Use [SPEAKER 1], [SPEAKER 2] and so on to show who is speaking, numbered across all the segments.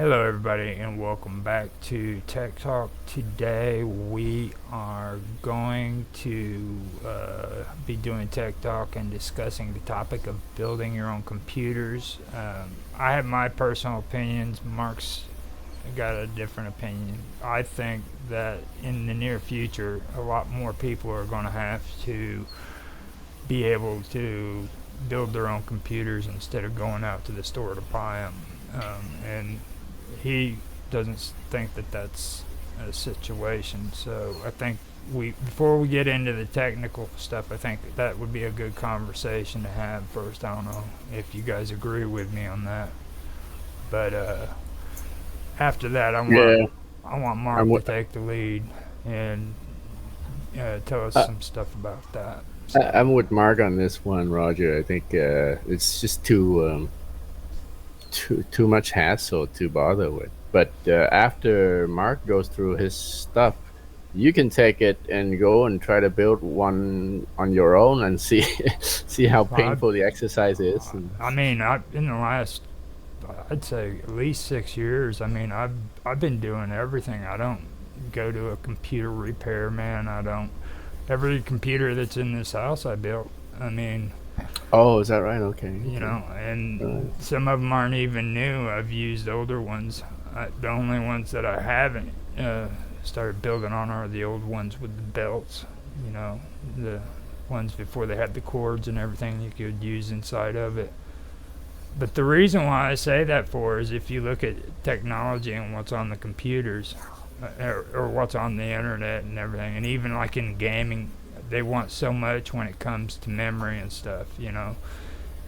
[SPEAKER 1] Hello, everybody, and welcome back to Tech Talk. Today, we are going to be doing Tech Talk and discussing the topic of building your own computers. I have my personal opinions. Mark's got a different opinion. I think that in the near future, a lot more people are going to have to be able to build their own computers instead of going out to the store to buy them. And he doesn't think that that's a situation. So I think before we get into the technical stuff, I think that would be a good conversation to have first. I don't know if you guys agree with me on that, but after that,
[SPEAKER 2] Yeah,
[SPEAKER 1] I want
[SPEAKER 2] I'm
[SPEAKER 1] Mark to
[SPEAKER 2] with
[SPEAKER 1] take the lead and tell us
[SPEAKER 2] uh,
[SPEAKER 1] some stuff about that. So
[SPEAKER 2] I'm with Mark on this one, Roger. I think it's just too much hassle to bother with. But after Mark goes through his stuff, you can take it and go and try to build one on your own and see see how
[SPEAKER 1] I,
[SPEAKER 2] painful the exercise is. And
[SPEAKER 1] I mean, in the last, I'd say at least 6 years. I mean, I've been doing everything. I don't go to a computer repair man. I don't. Every computer that's in this house, I built. I mean,
[SPEAKER 2] oh, is that right? Okay, okay.
[SPEAKER 1] and some of them aren't even new. I've used older ones. The only ones that I haven't started building on are the old ones with the belts. You know, the ones before they had the cords and everything you could use inside of it. But the reason why I say that for is if you look at technology and what's on the computers, or what's on the internet and everything, and even like in gaming, they want so much when it comes to memory and stuff. You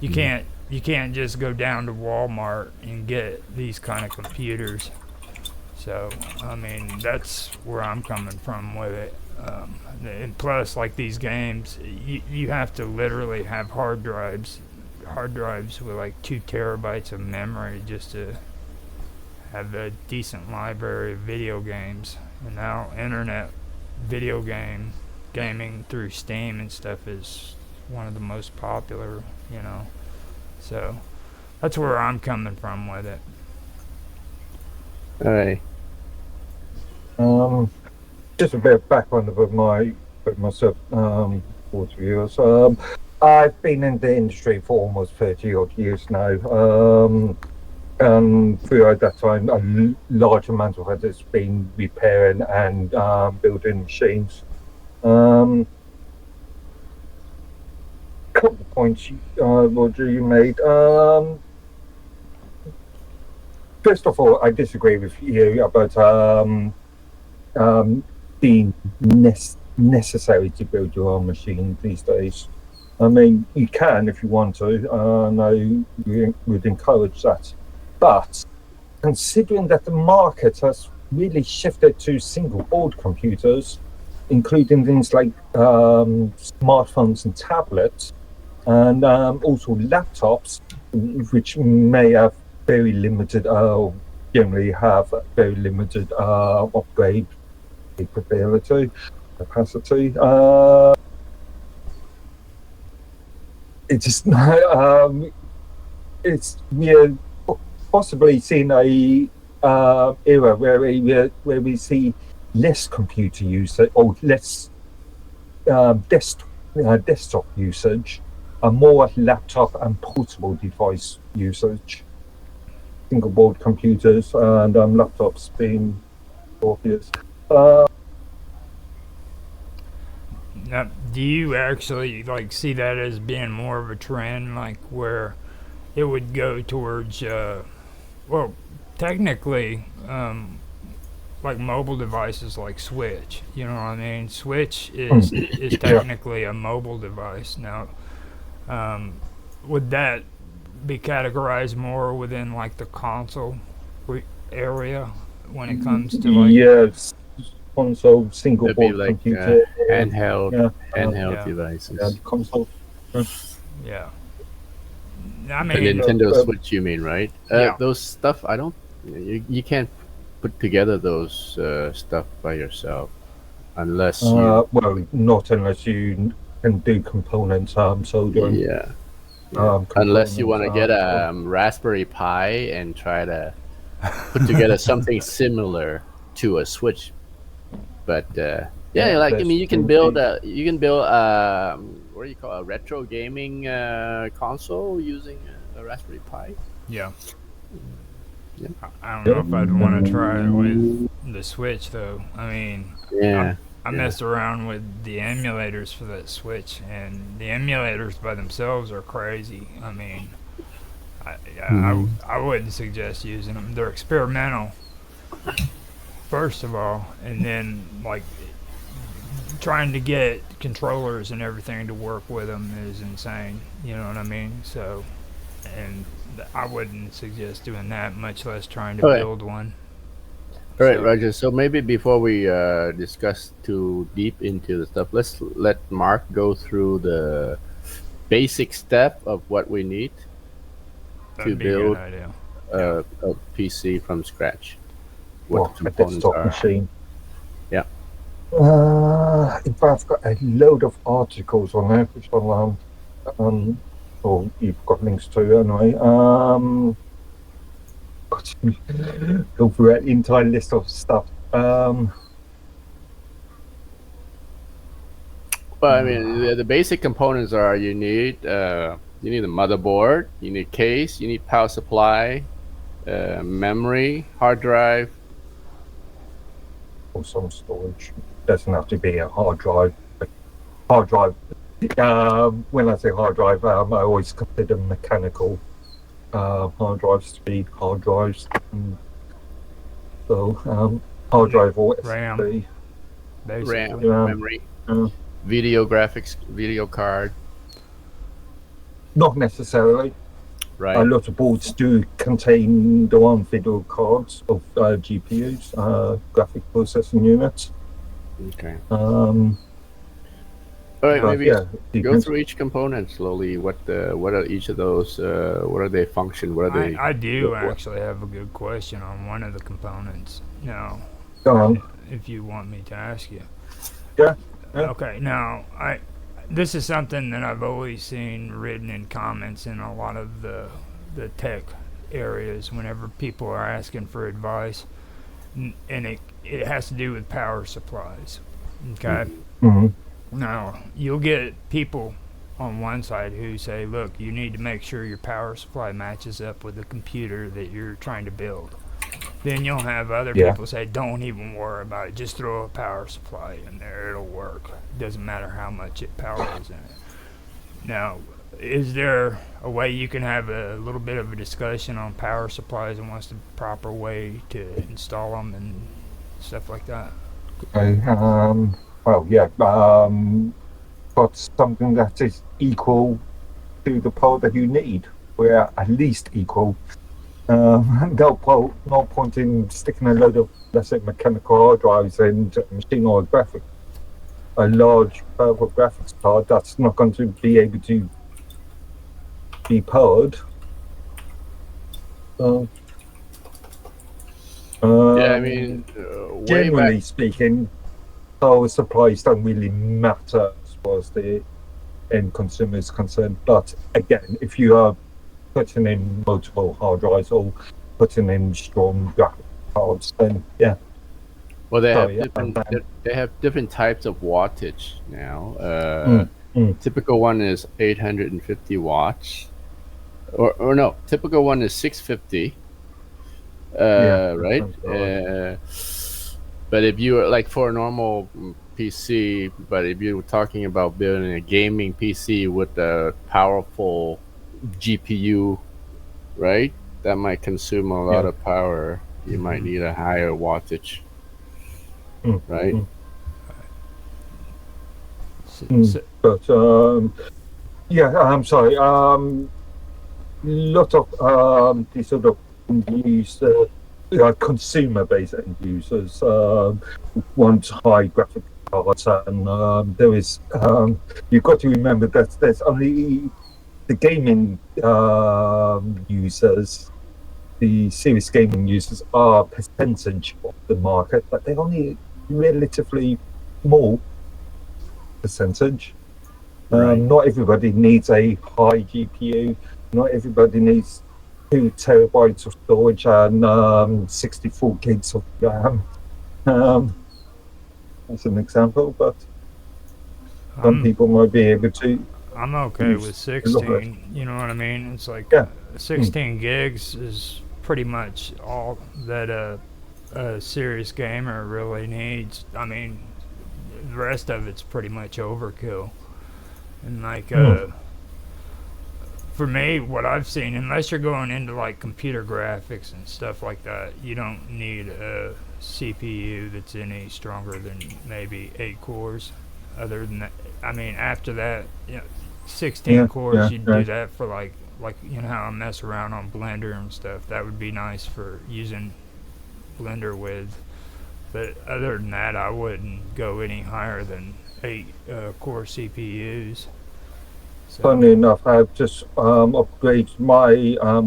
[SPEAKER 2] Mhm.
[SPEAKER 1] can't just go down to Walmart and get these kind of computers. So I mean that's where I'm coming from with it. And plus, like these games, you have to literally have hard drives with like 2 terabytes of memory just to have a decent library of video games. And now internet video gaming through Steam and stuff is one of the most popular. So that's where I'm coming from with it.
[SPEAKER 2] All right.
[SPEAKER 3] Um, just a bit of background about myself, for viewers. I've been in the industry for almost 30 odd years now. And throughout that time, a large amount of it has been repairing and building machines. Couple of points, Roger, you made. First of all, I disagree with you about being necessary to build your own machine these days. I mean, you can if you want to. No, we would encourage that. But considering that the market has really shifted to single board computers, including things like smartphones and tablets, and also laptops, which may have very limited, generally have very limited upgrade capacity. It's just it's we're possibly seeing a era where we see less computer usage or less desktop usage, and more laptop and portable device usage. Single board computers and laptops being obvious.
[SPEAKER 1] Now, do you actually like see that as being more of a trend, like where it would go towards, well, technically, like mobile devices like Switch. You know what I mean? Switch is
[SPEAKER 3] Yeah.
[SPEAKER 1] technically a mobile device now. Um, would that be categorized more within like the console area when it comes to like,
[SPEAKER 3] Yes, console, single
[SPEAKER 2] It'd be
[SPEAKER 3] board
[SPEAKER 2] like
[SPEAKER 3] computer.
[SPEAKER 2] handheld
[SPEAKER 3] Yeah,
[SPEAKER 2] handheld
[SPEAKER 1] yeah,
[SPEAKER 3] yeah,
[SPEAKER 2] devices.
[SPEAKER 3] console. Uh,
[SPEAKER 1] yeah? I
[SPEAKER 2] The
[SPEAKER 1] mean,
[SPEAKER 2] Nintendo Switch, you mean, right?
[SPEAKER 1] yeah.
[SPEAKER 2] Those stuff, I don't. You can't put together those stuff by yourself unless you.
[SPEAKER 3] well, not unless you can do components, soldering
[SPEAKER 2] Yeah, yeah. Unless you
[SPEAKER 3] components.
[SPEAKER 2] want to get a Raspberry Pi and try to put together something similar to a Switch. But yeah, like I mean, you can build what do you call a retro gaming console using a Raspberry Pi.
[SPEAKER 1] Yeah.
[SPEAKER 2] Yeah.
[SPEAKER 1] I don't know if I'd want to try it with the Switch though. I mean,
[SPEAKER 2] Yeah.
[SPEAKER 1] I messed around with the emulators for that Switch, and the emulators by themselves are crazy. I mean, I wouldn't suggest using them. They're experimental, first of all, and then like trying to get controllers and everything to work with them is insane. You know what I mean? So, and I wouldn't suggest doing that, much less trying to
[SPEAKER 2] Okay.
[SPEAKER 1] build one.
[SPEAKER 2] All right,
[SPEAKER 1] So-
[SPEAKER 2] Roger. So maybe before we discuss too deep into the stuff, let's let Mark go through the basic step of what we need
[SPEAKER 1] That'd
[SPEAKER 2] to
[SPEAKER 1] be a good
[SPEAKER 2] build
[SPEAKER 1] idea.
[SPEAKER 2] a PC from scratch.
[SPEAKER 3] Well,
[SPEAKER 2] What
[SPEAKER 3] a
[SPEAKER 2] components
[SPEAKER 3] desktop
[SPEAKER 2] are?
[SPEAKER 3] machine.
[SPEAKER 2] Yeah.
[SPEAKER 3] In fact, I've got a load of articles on there, which I'll or you've got links to anyway. Go through an entire list of stuff.
[SPEAKER 2] Well, I mean, the basic components are you need a motherboard, you need case, you need power supply, memory, hard drive.
[SPEAKER 3] Or some storage. Doesn't have to be a hard drive. Hard drive. When I say hard drive, I always consider mechanical hard drives to be hard drives. So hard drive or
[SPEAKER 1] RAM.
[SPEAKER 3] SSD.
[SPEAKER 1] Basically.
[SPEAKER 2] RAM,
[SPEAKER 3] Yeah.
[SPEAKER 2] memory,
[SPEAKER 3] Uh,
[SPEAKER 2] video graphics, video card.
[SPEAKER 3] Not necessarily.
[SPEAKER 2] Right.
[SPEAKER 3] A lot of boards do contain the one video cards of GPUs, graphic processing units.
[SPEAKER 2] Okay.
[SPEAKER 3] But
[SPEAKER 2] All right, maybe
[SPEAKER 3] yeah,
[SPEAKER 2] go through each component slowly. What are each of those? What are they function? What are they?
[SPEAKER 1] I do
[SPEAKER 2] what-
[SPEAKER 1] actually have a good question on one of the components. Now,
[SPEAKER 3] Go on.
[SPEAKER 1] if you want me to ask you.
[SPEAKER 3] Yeah. Yeah.
[SPEAKER 1] Okay. Now, this is something that I've always seen written in comments in a lot of the tech areas whenever people are asking for advice, and it has to do with power supplies. Okay.
[SPEAKER 3] Mm-hmm.
[SPEAKER 1] Now, you'll get people on one side who say, look, you need to make sure your power supply matches up with the computer that you're trying to build. Then you'll have other people say, don't even worry about it. Just throw a power supply in there. It'll work. Doesn't matter how much power is in it. Now, is there a way you can have a little bit of a discussion on power supplies and what's the proper way to install them and stuff like that?
[SPEAKER 3] Okay. Well, yeah. Got something that is equal to the power that you need. We're at least equal. No point in sticking a load of, let's say, mechanical hard drives into a machine or a large powerful graphics card that's not going to be able to be powered.
[SPEAKER 2] Yeah, I mean, way
[SPEAKER 3] generally
[SPEAKER 2] back.
[SPEAKER 3] speaking, power supplies don't really matter as far as the end consumer is concerned. But again, if you are putting in multiple hard drives or putting in strong graphic cards, then yeah.
[SPEAKER 2] Well, they have
[SPEAKER 3] yeah,
[SPEAKER 2] they have different types of wattage now. Typical one is 850 watts, or no, typical one is 650. Right. But if you are like for a normal PC, but if you're talking about building a gaming PC with a powerful GPU, right, that might consume a lot of power. You might need a higher wattage, right?
[SPEAKER 3] But yeah, I'm sorry. Lot of these sort of used consumer-based end users want high graphic cards, and there is you've got to remember that there's only the gaming users, the serious gaming users are a percentage of the market, but they're only relatively small percentage.
[SPEAKER 2] Right.
[SPEAKER 3] Not everybody needs a high GPU. Not everybody needs 2 terabytes of storage and 64 gigs of RAM. As an example, but some people might be able to.
[SPEAKER 1] I'm okay with 16. You know what I mean? It's like 16 gigs is pretty much all that a serious gamer really needs. I mean, the rest of it's pretty much overkill. And like, for me, what I've seen, unless you're going into like computer graphics and stuff like that, you don't need a CPU that's any stronger than maybe 8 cores. Other than that, I mean, after that, 16 cores, you'd do that for like you know how I mess around on Blender and stuff. That would be nice for using Blender with. But other than that, I wouldn't go any higher than 8 core CPUs. So.
[SPEAKER 3] Funny enough, I've just upgraded my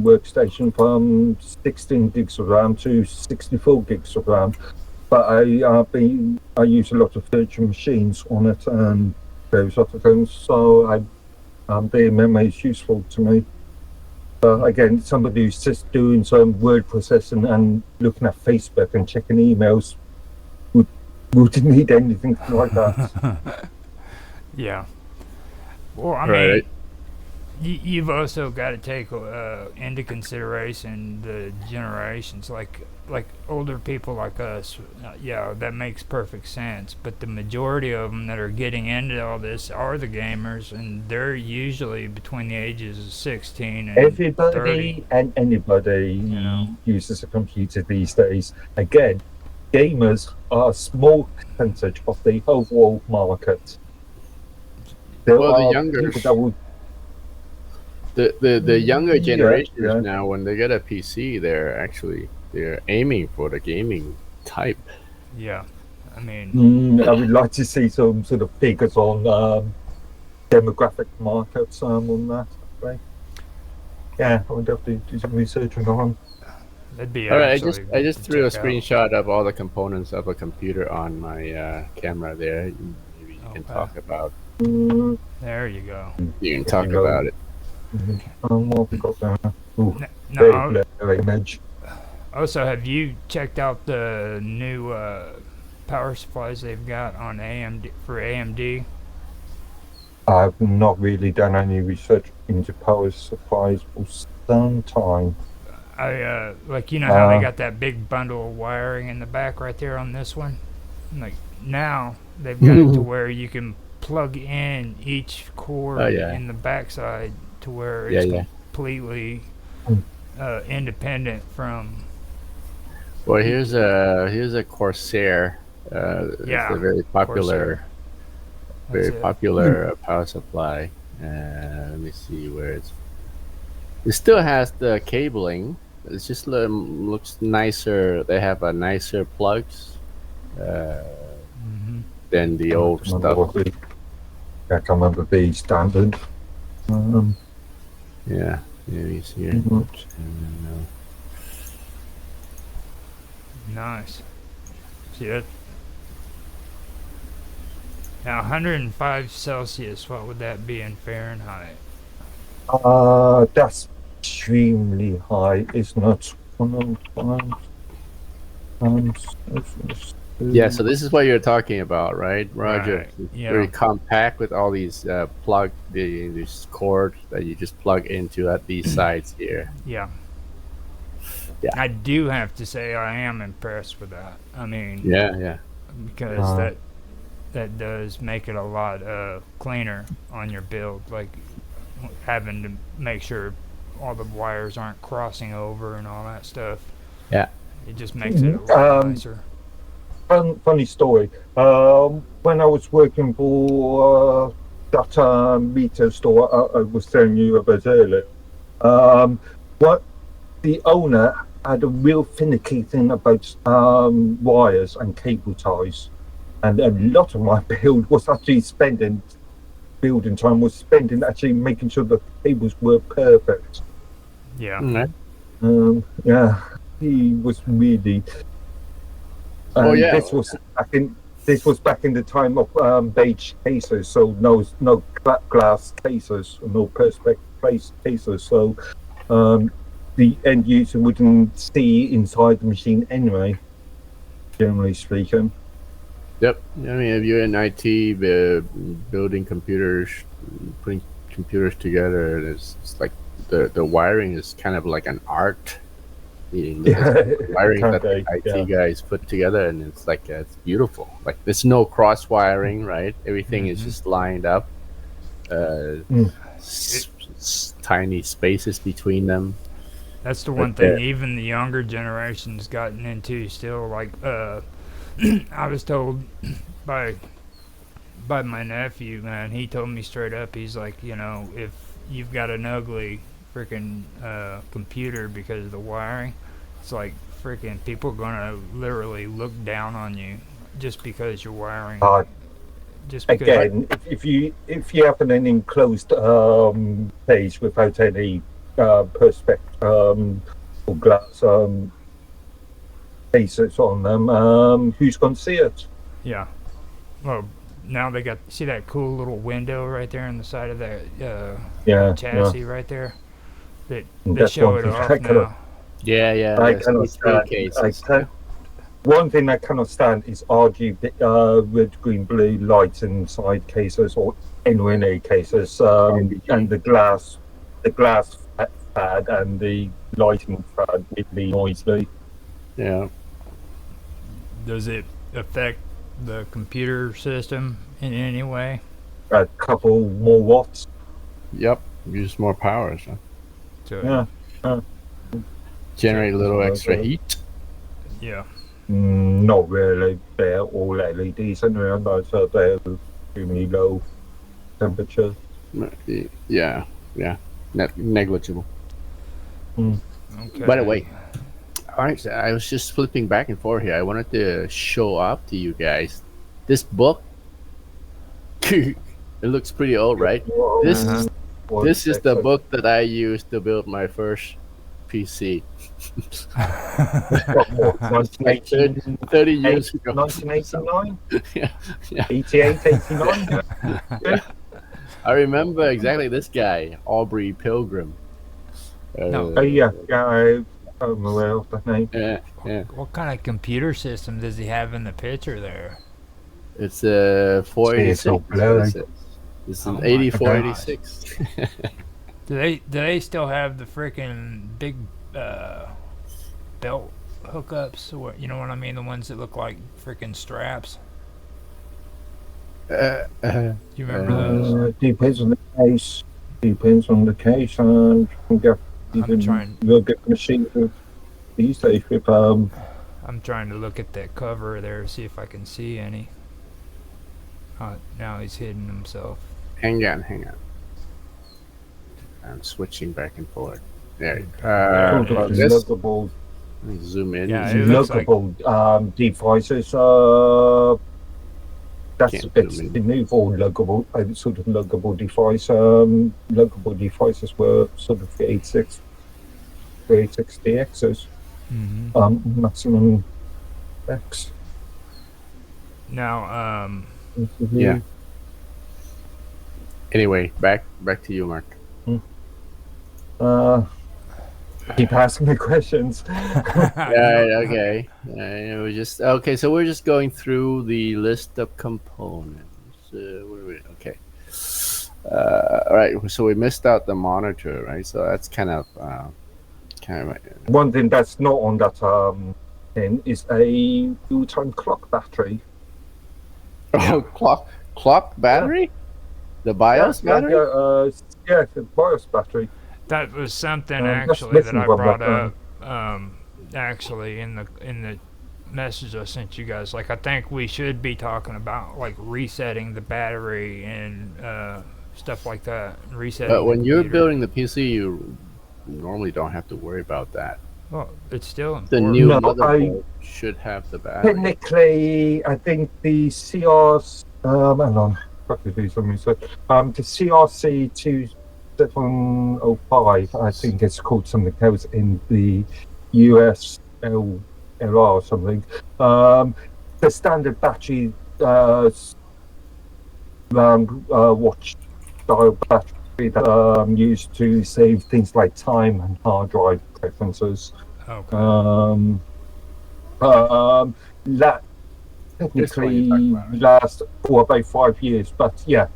[SPEAKER 3] workstation from 16 gigs of RAM to 64 gigs of RAM. But I use a lot of virtual machines on it and those other things, so their memory is useful to me. But again, somebody who's just doing some word processing and looking at Facebook and checking emails wouldn't need anything like that.
[SPEAKER 1] Yeah. Well, I mean, you've also got to take into consideration the generations, like older people like us. That makes perfect sense. But the majority of them that are getting into all this are the gamers, and they're usually between the ages of 16 and
[SPEAKER 3] everybody
[SPEAKER 1] 30.
[SPEAKER 3] And anybody uses a computer these days. Again, gamers are a small percentage of the overall market. There
[SPEAKER 2] the younger the younger generations now, when they get a PC, they're aiming for the gaming type.
[SPEAKER 1] Yeah, I mean,
[SPEAKER 3] I would like to see some sort of figures on demographic markets on that. Right? Yeah, I would have to do some research on.
[SPEAKER 1] That'd be
[SPEAKER 2] all right. I just threw a screenshot of all the components of a computer on my camera there. Maybe you can talk about.
[SPEAKER 1] There you go.
[SPEAKER 2] You can talk about it.
[SPEAKER 3] What we got there? Very image.
[SPEAKER 1] Also, have you checked out the new power supplies they've got on AMD for AMD?
[SPEAKER 3] I've not really done any research into power supplies for some time.
[SPEAKER 1] I like how they got that big bundle of wiring in the back right there on this one. Like now they've got it to where you can plug in each cord in the backside to where it's completely independent from.
[SPEAKER 2] Well, here's a Corsair. It's a very popular, power supply. Let me see where it's. It still has the cabling. It just looks nicer. They have a nicer plugs than the old stuff.
[SPEAKER 3] I can't remember the standard.
[SPEAKER 2] Yeah, he's here.
[SPEAKER 1] Nice. See that? Now, 105 Celsius, what would that be in Fahrenheit?
[SPEAKER 3] That's extremely high, isn't it? 105.
[SPEAKER 2] Yeah, so this is what you're talking about, right, Roger?
[SPEAKER 1] Right.
[SPEAKER 2] Yeah. Very compact with all these these cords that you just plug into at these sides here.
[SPEAKER 1] Yeah. I do have to say I am impressed with that. I mean, because that does make it a lot cleaner on your build, like having to make sure all the wires aren't crossing over and all that stuff.
[SPEAKER 2] Yeah,
[SPEAKER 1] it just makes it a lot nicer.
[SPEAKER 3] Funny story. When I was working for that meter store I was telling you about earlier, what the owner had a real finicky thing about wires and cable ties, and a lot of my build was actually building time was spending actually making sure the cables were perfect.
[SPEAKER 1] Yeah.
[SPEAKER 3] He was really. This was back in the time of beige cases, so no glass cases, no perspex cases. So the end user wouldn't see inside the machine anyway, generally speaking.
[SPEAKER 2] Yep. I mean, if you're in IT, building computers, putting computers together, it's like the wiring is kind of like an art. You look at the wiring that the IT guys put together, and it's like it's beautiful. Like there's no cross wiring, right? Everything is just lined up. Tiny spaces between them.
[SPEAKER 1] That's the one thing even the younger generation's gotten into still. Like I was told by my nephew, man, he told me straight up, he's like, if you've got an ugly freaking computer because of the wiring, it's like freaking people are gonna literally look down on you just because you're wiring. Just because
[SPEAKER 3] again, if you have an enclosed page without any perspective or glass cases on them, who's going to see it?
[SPEAKER 1] Yeah. Well, now they see that cool little window right there on the side of that chassis right there. They show it off now.
[SPEAKER 2] Yeah.
[SPEAKER 3] I cannot stand. One thing I cannot stand is RGB, red, green, blue lights inside cases or NONA cases, and the glass pad and the lighting pad really noisy.
[SPEAKER 2] Yeah.
[SPEAKER 1] Does it affect the computer system in any way?
[SPEAKER 3] A couple more watts.
[SPEAKER 2] Yep. Use more power. So. Generate a little extra heat.
[SPEAKER 1] Yeah.
[SPEAKER 3] Not really. They're all LEDs and so they're extremely low temperature.
[SPEAKER 2] Yeah. Negligible.
[SPEAKER 1] Okay.
[SPEAKER 2] By the way, alright, I was just flipping back and forth here. I wanted to show off to you guys this book. It looks pretty old, right? This is the book that I used to build my first PC. 30 years ago.
[SPEAKER 3] 1989?
[SPEAKER 2] Yeah.
[SPEAKER 3] 88, 89?
[SPEAKER 2] I remember exactly this guy, Aubrey Pilgrim.
[SPEAKER 3] I'm aware of that name.
[SPEAKER 2] Yeah.
[SPEAKER 1] What kind of computer system does he have in the picture there?
[SPEAKER 2] It's a 486. It's an 8486.
[SPEAKER 1] Do they still have the freaking big belt hookups? Or, you know what I mean? The ones that look like freaking straps. Do you remember those?
[SPEAKER 3] Depends on the case. I'm trying. You'll get machines these days with
[SPEAKER 1] I'm trying to look at that cover there, see if I can see any. Now he's hidden himself.
[SPEAKER 2] Hang on. I'm switching back and forth. There.
[SPEAKER 3] Lookable.
[SPEAKER 2] Let me zoom in.
[SPEAKER 1] Yeah,
[SPEAKER 3] lookable devices. That's it's the new for lookable sort of lookable device. Lookable devices were sort of 386 DXs. Maximum X.
[SPEAKER 1] Now,
[SPEAKER 2] yeah. Anyway, back to you, Mark.
[SPEAKER 3] Keep asking me questions.
[SPEAKER 2] Okay. We're just okay. So we're just going through the list of components. Okay. All right. So we missed out the monitor, right? So that's kind of
[SPEAKER 3] one thing that's not on that thing is a full-time clock battery.
[SPEAKER 2] Oh, clock battery? The BIOS battery?
[SPEAKER 3] The BIOS battery.
[SPEAKER 1] That was something actually that I brought up. Actually, in the message I sent you guys, like I think we should be talking about like resetting the battery and stuff like that. Resetting.
[SPEAKER 2] But when you're building the PC, you normally don't have to worry about that.
[SPEAKER 1] Well, it's still important.
[SPEAKER 2] The new motherboard should have the battery.
[SPEAKER 3] Technically, I think the CRC. Hang on. The CRC 2705, I think it's called something else in the US LR or something. The standard battery watch style battery used to save things like time and hard drive preferences.
[SPEAKER 1] Okay.
[SPEAKER 3] That
[SPEAKER 2] This one you're talking
[SPEAKER 3] technically
[SPEAKER 2] about, right?
[SPEAKER 3] lasts for about 5 years, but yeah,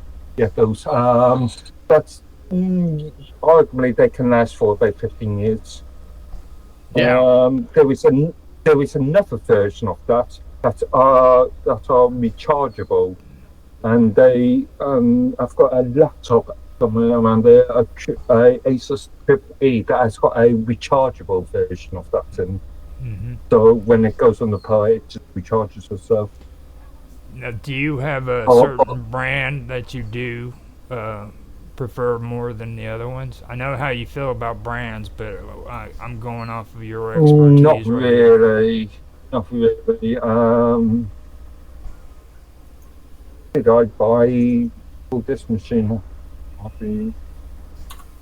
[SPEAKER 3] those. But arguably they can last for about 15 years.
[SPEAKER 2] Yeah.
[SPEAKER 3] There is another version of that are rechargeable, and they I've got a laptop somewhere around there, a Asus E that has got a rechargeable version of that, and so when it goes on the power, it just recharges itself.
[SPEAKER 1] Now, do you have a
[SPEAKER 3] Oh,
[SPEAKER 1] certain brand that you do prefer more than the other ones? I know how you feel about brands, but I'm going off of your expertise
[SPEAKER 3] Not
[SPEAKER 1] right here.
[SPEAKER 3] really. Not really. Did I buy this machine? I'll be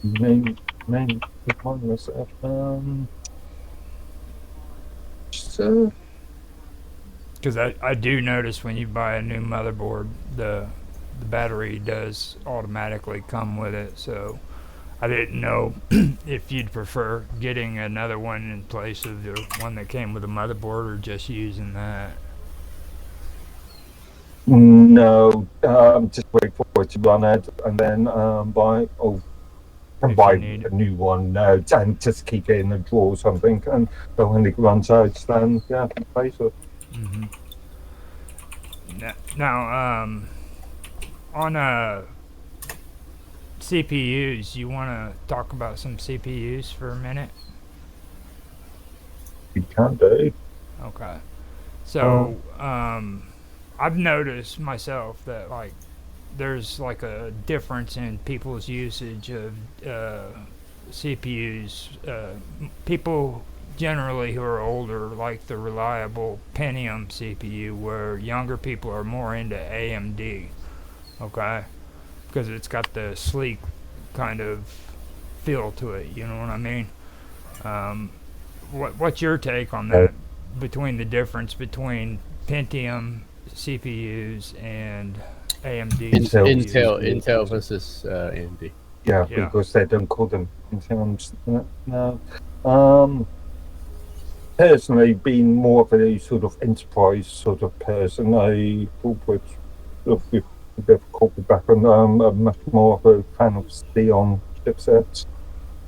[SPEAKER 3] name remind myself. So
[SPEAKER 1] Because I do notice when you buy a new motherboard, the battery does automatically come with it. So I didn't know if you'd prefer getting another one in place of the one that came with the motherboard or just using that.
[SPEAKER 3] no, just wait for it to run out and then buy
[SPEAKER 1] If you
[SPEAKER 3] buy
[SPEAKER 1] need
[SPEAKER 3] a new one and just keep it in a drawer or something. And so when it runs out, then yeah, replace it.
[SPEAKER 1] Mm-hmm. Now, on CPUs, you want to talk about some CPUs for a minute?
[SPEAKER 3] You can do.
[SPEAKER 1] Okay. So, I've noticed myself that like there's like a difference in people's usage of CPUs. People generally who are older like the reliable Pentium CPU, where younger people are more into AMD. Okay, because it's got the sleek kind of feel to it. You know what I mean? What's your take on that? Between the difference between Pentium CPUs and AMD CPUs?
[SPEAKER 2] Intel versus AMD.
[SPEAKER 3] Yeah,
[SPEAKER 1] Yeah.
[SPEAKER 3] because they don't call them Intels. No. Personally, being more of a sort of enterprise sort of person, a corporate, with a bit of corporate background, I'm much more of a fan of Xeon chipsets.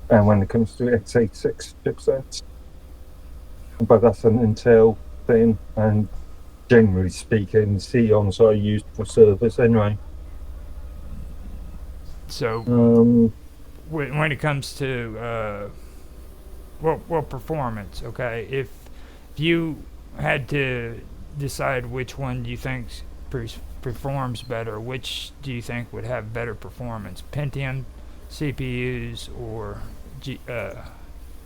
[SPEAKER 3] And when it comes to x86 chipsets, but that's an Intel thing, and generally speaking, Xeons are used for servers anyway.
[SPEAKER 1] So when it comes to well performance, okay, if you had to decide which one do you think performs better, which do you think would have better performance, Pentium CPUs or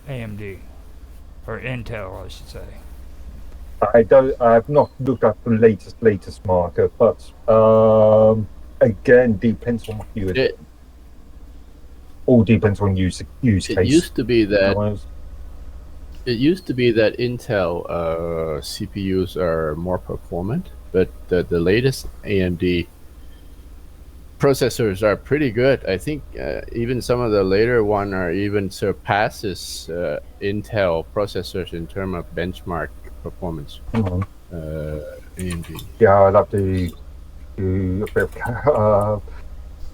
[SPEAKER 1] AMD or Intel, I should say?
[SPEAKER 3] I've not looked at the latest market, but again, depends on what you would. All depends on use case.
[SPEAKER 2] It used to be that Intel CPUs are more performant, but the latest AMD processors are pretty good. I think even some of the later one are even surpasses Intel processors in terms of benchmark performance. AMD.
[SPEAKER 3] Yeah, I'll have to do a bit of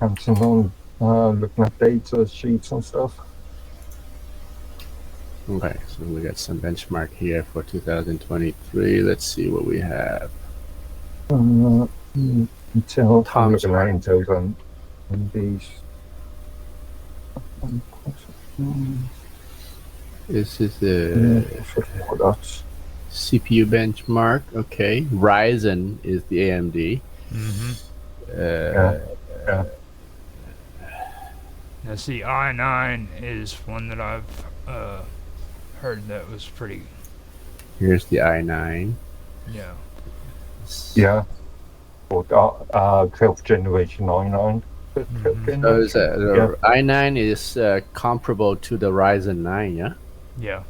[SPEAKER 3] counting on looking at data sheets and stuff.
[SPEAKER 2] Okay, so we got some benchmark here for 2023. Let's see what we have.
[SPEAKER 3] Intel. I'm looking at Intel's on these.
[SPEAKER 2] This is the CPU benchmark. Okay, Ryzen is the AMD.
[SPEAKER 3] Yeah.
[SPEAKER 1] Now, see, i9 is one that I've heard that was pretty.
[SPEAKER 2] Here's the i9.
[SPEAKER 1] Yeah.
[SPEAKER 3] Yeah. Or 12th generation i9.
[SPEAKER 2] So the i9 is comparable to the Ryzen 9, yeah?
[SPEAKER 1] Yeah.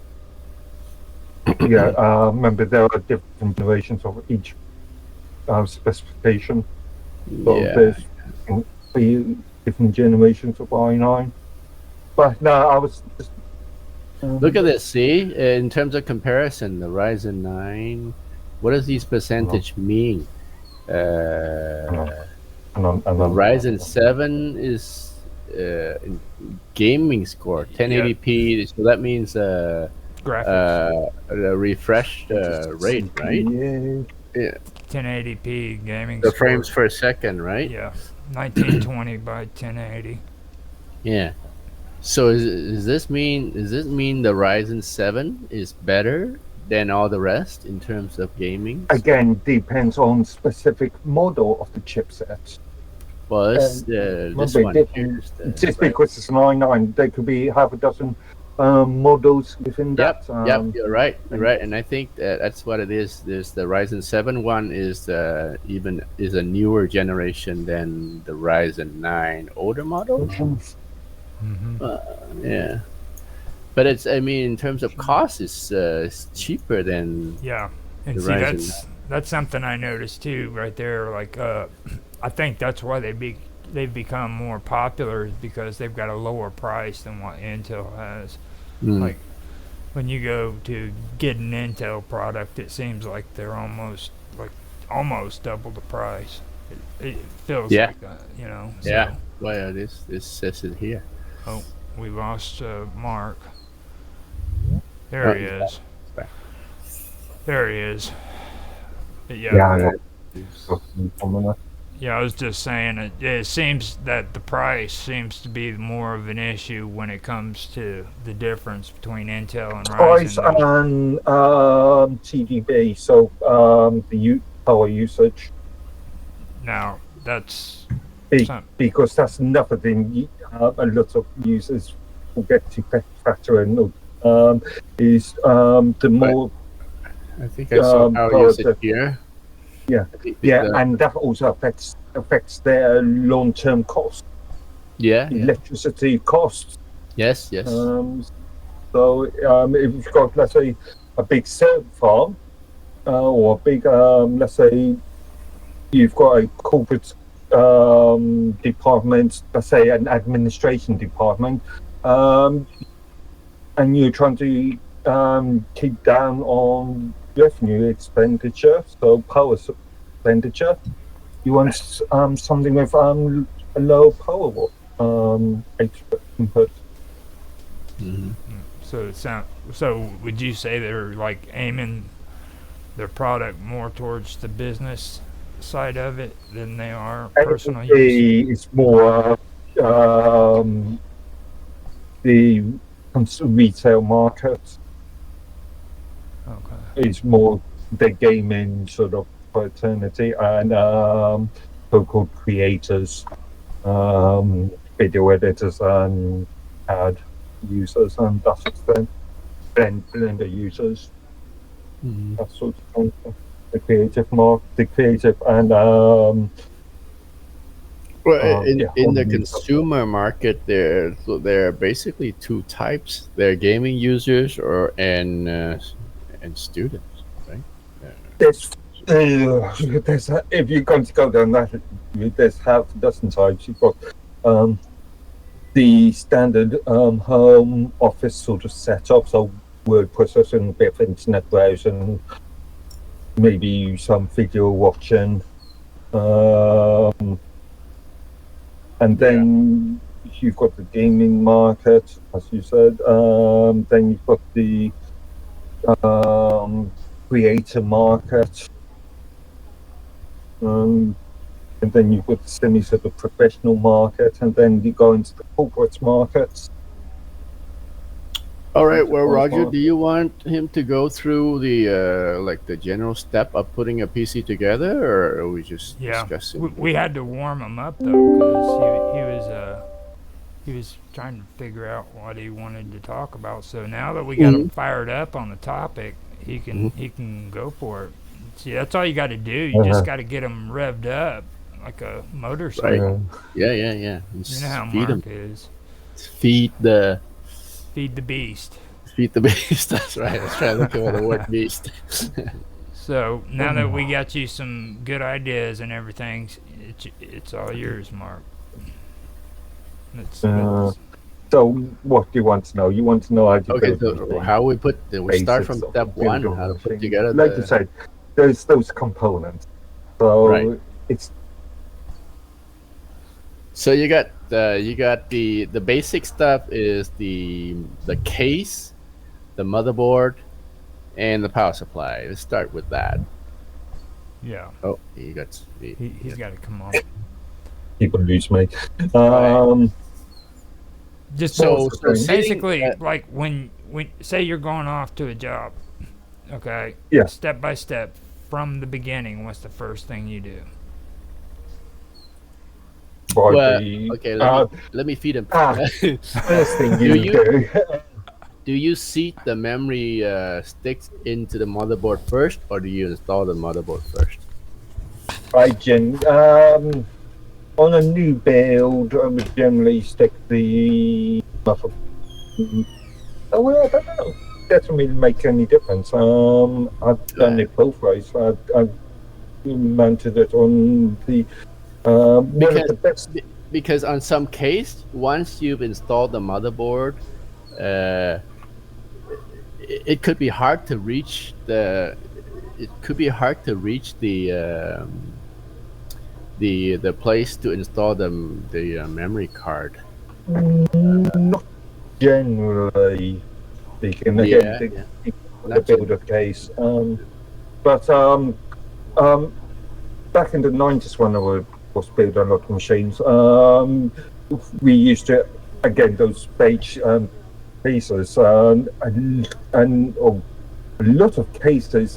[SPEAKER 3] Yeah. Remember, there are different generations of each specification. So there's different generations of i9. But no, I was just
[SPEAKER 2] Look at this. See, in terms of comparison, the Ryzen 9. What does these percentage mean? The Ryzen 7 is in gaming score 1080p. So that means
[SPEAKER 1] Graphics.
[SPEAKER 2] a refresh rate, right? Yeah.
[SPEAKER 1] 1080p gaming
[SPEAKER 2] The
[SPEAKER 1] score.
[SPEAKER 2] frames per second, right?
[SPEAKER 1] Yeah. 1920 by 1080.
[SPEAKER 2] Yeah. So does this mean the Ryzen 7 is better than all the rest in terms of gaming?
[SPEAKER 3] Again, depends on specific model of the chipset.
[SPEAKER 2] Well, this one here is
[SPEAKER 3] just because it's an i9, there could be half a dozen models within that.
[SPEAKER 2] Yep, you're right. You're right, and I think that's what it is. There's the Ryzen 7 one is a newer generation than the Ryzen 9 older model. Yeah, but I mean, in terms of cost, it's cheaper than
[SPEAKER 1] and
[SPEAKER 2] the
[SPEAKER 1] see
[SPEAKER 2] Ryzen
[SPEAKER 1] that's something I noticed too, right there. Like, I think that's why they've become more popular, is because they've got a lower price than what Intel has. Like, when you go to get an Intel product, it seems like they're almost double the price. It feels like that, you know. So.
[SPEAKER 2] Yeah. Well, this says it here.
[SPEAKER 1] Oh, we lost Mark. There he is. There he is. But yeah, I was just saying it seems that the price seems to be more of an issue when it comes to the difference between Intel and
[SPEAKER 3] Price
[SPEAKER 1] Ryzen.
[SPEAKER 3] and TDP, so the power usage.
[SPEAKER 1] Now that's
[SPEAKER 3] because that's another thing a lot of users forget to factor in. Is the more
[SPEAKER 2] I think I saw power usage here.
[SPEAKER 3] Yeah, and that also affects their long-term costs. Electricity costs.
[SPEAKER 2] Yes.
[SPEAKER 3] So if you've got, let's say, a big server farm, or a big, let's say, you've got a corporate department, let's say an administration department, and you're trying to keep down on revenue expenditure, so power expenditure. You want something with a low power input.
[SPEAKER 1] So would you say they're like aiming their product more towards the business side of it than they are personal use?
[SPEAKER 3] It's more the retail market.
[SPEAKER 1] Okay.
[SPEAKER 3] It's more the gaming sort of fraternity and so-called creators, video editors and ad users, and that sort of thing. Blender users. That sort of thing. The creative and
[SPEAKER 2] well, in the consumer market, there are basically two types. There are gaming users and students, right?
[SPEAKER 3] There's if you're going to go down that, there's half a dozen types. You've got the standard home office sort of setup, so word processing, a bit of internet browsing, maybe some video watching, and then you've got the gaming market, as you said. Then you've got the creator market, and then you've got the semi sort of professional market, and then you go into the corporate markets.
[SPEAKER 2] All right. Well, Roger, do you want him to go through the like the general step of putting a PC together, or are we just discussing?
[SPEAKER 1] We had to warm him up though, because he was trying to figure out what he wanted to talk about. So now that we got him fired up on the topic, he can go for it. See, that's all you got to do. You just got to get him revved up like a motorcycle.
[SPEAKER 2] Right. Yeah.
[SPEAKER 1] You know how Mark is.
[SPEAKER 2] Feed the
[SPEAKER 1] beast.
[SPEAKER 2] Feed the beast. That's right. I was trying to look at the word beast.
[SPEAKER 1] So now that we got you some good ideas and everything, it's all yours, Mark.
[SPEAKER 3] So what do you want to know? You want to know how to
[SPEAKER 2] Okay,
[SPEAKER 3] build a
[SPEAKER 2] so
[SPEAKER 3] machine,
[SPEAKER 2] how we start from
[SPEAKER 3] basics of
[SPEAKER 2] step one,
[SPEAKER 3] building
[SPEAKER 2] how
[SPEAKER 3] a
[SPEAKER 2] to put
[SPEAKER 3] machine.
[SPEAKER 2] together
[SPEAKER 3] Like you said, there's those components. So
[SPEAKER 2] right.
[SPEAKER 3] it's
[SPEAKER 2] So you got the basic stuff is the case, the motherboard, and the power supply. Let's start with that.
[SPEAKER 1] Yeah.
[SPEAKER 2] Oh, you got
[SPEAKER 1] He's got to come on.
[SPEAKER 3] you can lose me.
[SPEAKER 2] Right.
[SPEAKER 1] Just
[SPEAKER 3] So
[SPEAKER 1] basically, like when say you're going off to a job, okay?
[SPEAKER 3] Yeah.
[SPEAKER 1] Step by step from the beginning. What's the first thing you do?
[SPEAKER 2] Well, okay. Let me feed him.
[SPEAKER 3] First thing
[SPEAKER 2] do
[SPEAKER 3] you do.
[SPEAKER 2] do you seat the memory sticks into the motherboard first, or do you install the motherboard first?
[SPEAKER 3] On a new build, I would generally stick the buffer. Oh, well, I don't know. Doesn't really make any difference. I've done it both ways. I've mounted it on the one of the best.
[SPEAKER 2] Because on some case, once you've installed the motherboard, it could be hard to reach the. It could be hard to reach the place to install the memory card.
[SPEAKER 3] Not generally speaking. Again, the builder case. But back in the 90s when I was building a lot of machines, we used to, again, those beige cases, and a lot of cases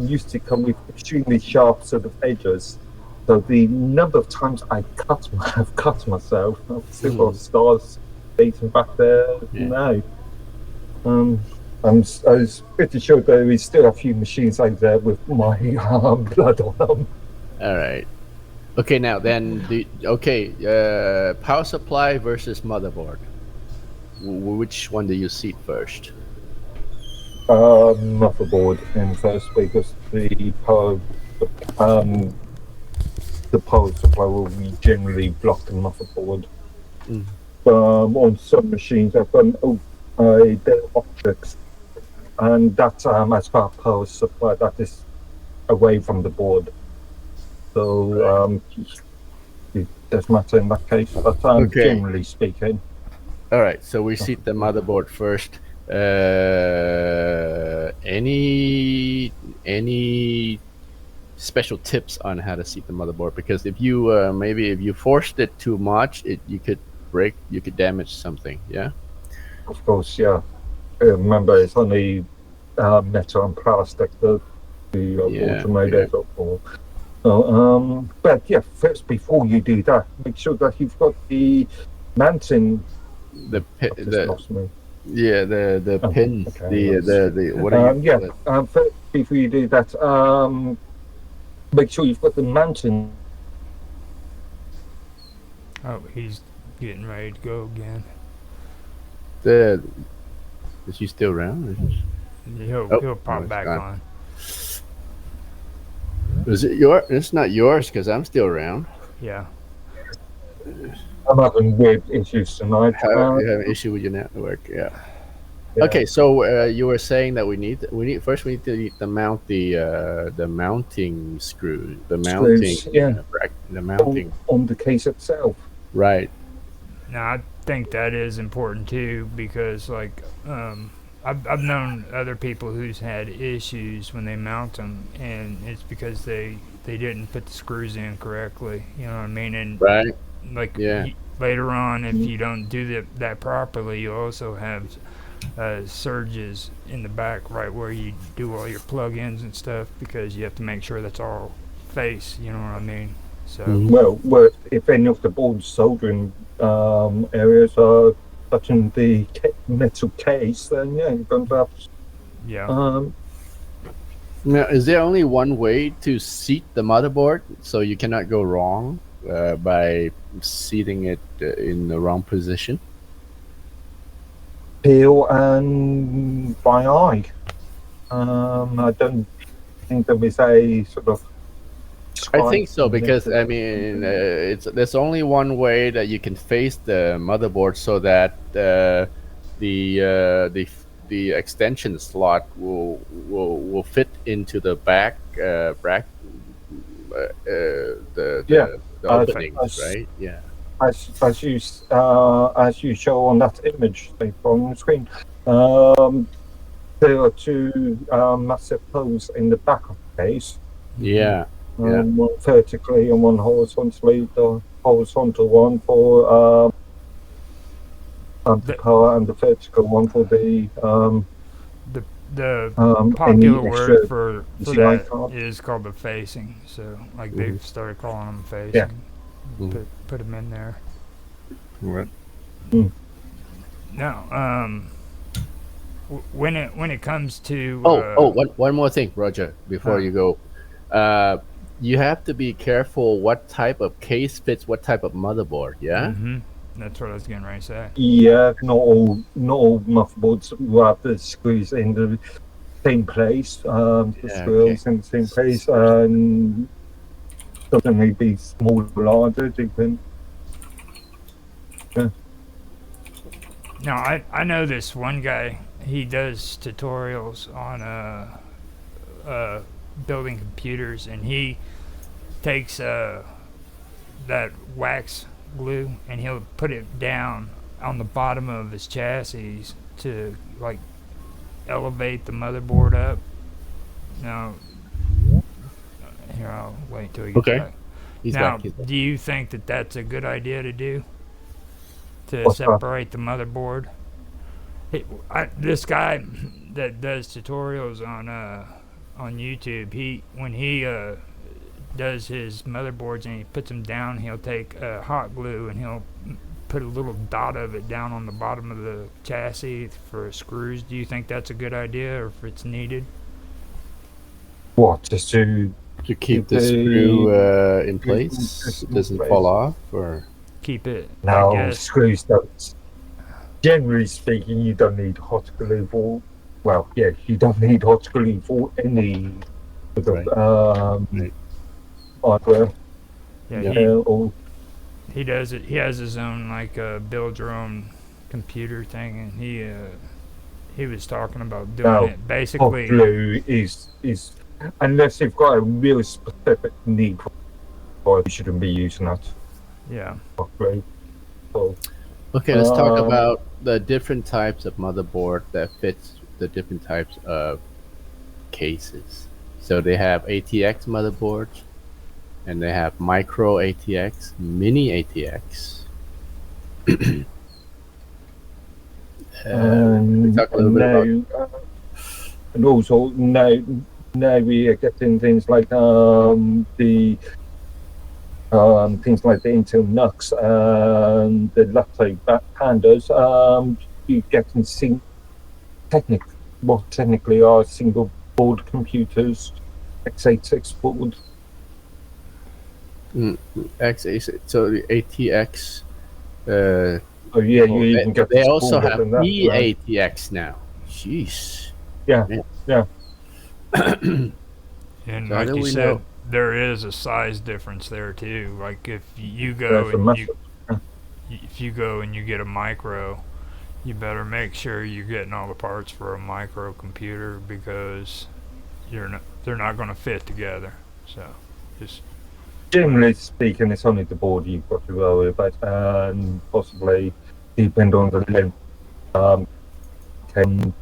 [SPEAKER 3] used to come with extremely sharp sort of edges. So the number of times I've cut myself, I've still got stars dating back there now. I was pretty sure there is still a few machines out there with my blood on them.
[SPEAKER 2] All right. Okay, now then, power supply versus motherboard. Which one do you seat first?
[SPEAKER 3] Motherboard in first, because the power supply will be generally block the motherboard. On some machines, I've done Dell objects, and that's as far power supply that is away from the board. So it does matter in that case, but generally speaking.
[SPEAKER 2] All right, so we seat the motherboard first. Any special tips on how to seat the motherboard? Because if you maybe if you forced it too much, you could damage something. Yeah.
[SPEAKER 3] Of course, yeah. Remember, it's only metal and plastic that the boards are made out of. But yeah, first before you do that, make sure that you've got the mounting.
[SPEAKER 2] The pin.
[SPEAKER 3] Okay,
[SPEAKER 2] the what are you?
[SPEAKER 3] First, before you do that, make sure you've got the mounting.
[SPEAKER 1] Oh, he's getting ready to go again.
[SPEAKER 2] Is he still around?
[SPEAKER 1] He'll pop back on.
[SPEAKER 2] Is it yours? It's not yours because I'm still around.
[SPEAKER 1] Yeah.
[SPEAKER 3] I'm having weird issues tonight.
[SPEAKER 2] You have an issue with your network, yeah. Okay, so you were saying that we need to mount the mounting screw, the mounting
[SPEAKER 3] on the case itself.
[SPEAKER 2] Right.
[SPEAKER 1] Now I think that is important too, because like I've known other people who's had issues when they mount them, and it's because they didn't put the screws in correctly. You know what I mean? And
[SPEAKER 2] right.
[SPEAKER 1] Like later on, if you don't do that properly, you also have surges in the back right where you do all your plug-ins and stuff, because you have to make sure that's all face. You know what I mean? So
[SPEAKER 3] well, if any of the board soldering areas are touching the metal case, then yeah, you're going to have.
[SPEAKER 1] Yeah.
[SPEAKER 2] Now, is there only one way to seat the motherboard so you cannot go wrong by seating it in the wrong position?
[SPEAKER 3] Feel and by eye. I don't think there is a sort of
[SPEAKER 2] I think so
[SPEAKER 3] describe
[SPEAKER 2] because
[SPEAKER 3] it.
[SPEAKER 2] I mean, it's there's only one way that you can face the motherboard so that the extension slot will fit into the back the
[SPEAKER 3] Yeah,
[SPEAKER 2] the
[SPEAKER 3] as,
[SPEAKER 2] openings,
[SPEAKER 3] as
[SPEAKER 2] right? Yeah.
[SPEAKER 3] as you show on that image thing on the screen, um, there are two massive holes in the back of the case,
[SPEAKER 2] Yeah. Yeah.
[SPEAKER 3] one vertically and one horizontally. The horizontal one for the
[SPEAKER 1] The,
[SPEAKER 3] power, and the vertical one for the
[SPEAKER 1] the
[SPEAKER 3] any
[SPEAKER 1] popular
[SPEAKER 3] extra
[SPEAKER 1] word for
[SPEAKER 3] PCI
[SPEAKER 1] that
[SPEAKER 3] card.
[SPEAKER 1] is called the facing. So like
[SPEAKER 2] Mhm.
[SPEAKER 1] they've started calling them facing.
[SPEAKER 3] Yeah.
[SPEAKER 2] Mhm.
[SPEAKER 1] Put them in there.
[SPEAKER 2] Right.
[SPEAKER 1] Now, when it comes to
[SPEAKER 2] One more thing, Roger, before
[SPEAKER 1] huh,
[SPEAKER 2] you go. Uh, you have to be careful what type of case fits what type of motherboard. Yeah.
[SPEAKER 1] that's what I was getting ready to say.
[SPEAKER 3] Yeah, not all motherboards will have the screws in the same place. The
[SPEAKER 2] Yeah. Okay.
[SPEAKER 3] screws in the same place, and doesn't need to be smaller or larger. Depend. Yeah.
[SPEAKER 1] Now I know this one guy. He does tutorials on building computers, and he takes that wax glue and he'll put it down on the bottom of his chassis to like elevate the motherboard up. Now, here I'll wait till he gets
[SPEAKER 2] Okay.
[SPEAKER 1] back.
[SPEAKER 2] He's
[SPEAKER 1] Now,
[SPEAKER 2] back. He's back.
[SPEAKER 1] do you think that that's a good idea to do to
[SPEAKER 3] What's that?
[SPEAKER 1] separate the motherboard? This guy that does tutorials on YouTube, when he does his motherboards and he puts them down, he'll take hot glue and he'll put a little dot of it down on the bottom of the chassis for screws. Do you think that's a good idea, or if it's needed?
[SPEAKER 3] What, just to
[SPEAKER 2] To keep the
[SPEAKER 3] the
[SPEAKER 2] screw in
[SPEAKER 3] screw
[SPEAKER 2] place, it
[SPEAKER 3] in
[SPEAKER 2] doesn't
[SPEAKER 3] place?
[SPEAKER 2] fall off, or
[SPEAKER 1] Keep it, I
[SPEAKER 3] No,
[SPEAKER 1] guess.
[SPEAKER 3] screws don't. Generally speaking, you don't need hot glue for. Well, yeah, you don't need hot glue for any sort
[SPEAKER 2] right?
[SPEAKER 3] of
[SPEAKER 2] Right.
[SPEAKER 3] hardware.
[SPEAKER 1] Yeah,
[SPEAKER 2] Yeah.
[SPEAKER 3] Or
[SPEAKER 1] he does it. He has his own like build your own computer thing, and he was talking about doing
[SPEAKER 3] no,
[SPEAKER 1] it
[SPEAKER 3] hot
[SPEAKER 1] basically.
[SPEAKER 3] glue is unless you've got a real specific need for it, you shouldn't be using that
[SPEAKER 1] Yeah.
[SPEAKER 3] hot glue. So,
[SPEAKER 2] Okay, let's talk about the different types of motherboard that fits the different types of cases. So they have ATX motherboards, and they have micro ATX, mini ATX. We talk a little bit about
[SPEAKER 3] and also now we are getting things like the things like the Intel NUCs and the Lacto Pandas. You getting technically are single board computers, x86 board.
[SPEAKER 2] X86. So the ATX.
[SPEAKER 3] So yeah, you even get
[SPEAKER 2] They
[SPEAKER 3] this
[SPEAKER 2] also
[SPEAKER 3] smaller
[SPEAKER 2] have
[SPEAKER 3] than that.
[SPEAKER 2] eATX now. Jeez.
[SPEAKER 3] Yeah,
[SPEAKER 2] Man.
[SPEAKER 3] yeah.
[SPEAKER 1] And
[SPEAKER 2] So how
[SPEAKER 1] like
[SPEAKER 2] do
[SPEAKER 1] you
[SPEAKER 2] we
[SPEAKER 1] said,
[SPEAKER 2] know?
[SPEAKER 1] there is a size difference there too. Like if you go
[SPEAKER 3] There's a
[SPEAKER 1] and
[SPEAKER 3] massive.
[SPEAKER 1] you get a micro, you better make sure you're getting all the parts for a micro computer because they're not going to fit together. So just
[SPEAKER 3] Generally speaking, it's only the board you've got to worry about, and possibly depend on the length. Can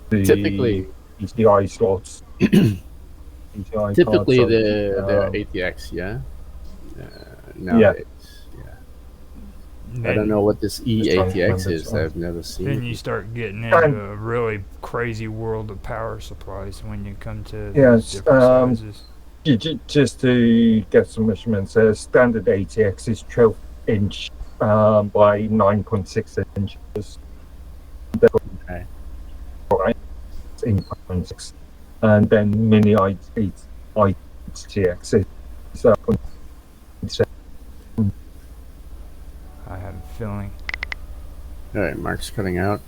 [SPEAKER 3] the
[SPEAKER 2] Typically,
[SPEAKER 3] PCI slots, PCI cards. So,
[SPEAKER 2] they're ATX, yeah.
[SPEAKER 3] yeah,
[SPEAKER 2] Nowadays, yeah. I don't
[SPEAKER 1] then
[SPEAKER 2] know what this
[SPEAKER 3] just trying to
[SPEAKER 2] eATX
[SPEAKER 3] remember.
[SPEAKER 2] is. I've never seen
[SPEAKER 1] then
[SPEAKER 2] it.
[SPEAKER 1] you start getting
[SPEAKER 3] And-
[SPEAKER 1] into a really crazy world of power supplies when you come to
[SPEAKER 3] Yes,
[SPEAKER 1] these different sizes.
[SPEAKER 3] Just to get some measurements, standard ATX is 12-inch by 9.6 inches.
[SPEAKER 2] Okay.
[SPEAKER 3] Right, it's 8.6, and then mini ITX is 0.7.
[SPEAKER 1] I have a feeling.
[SPEAKER 2] All right, Mark's cutting out.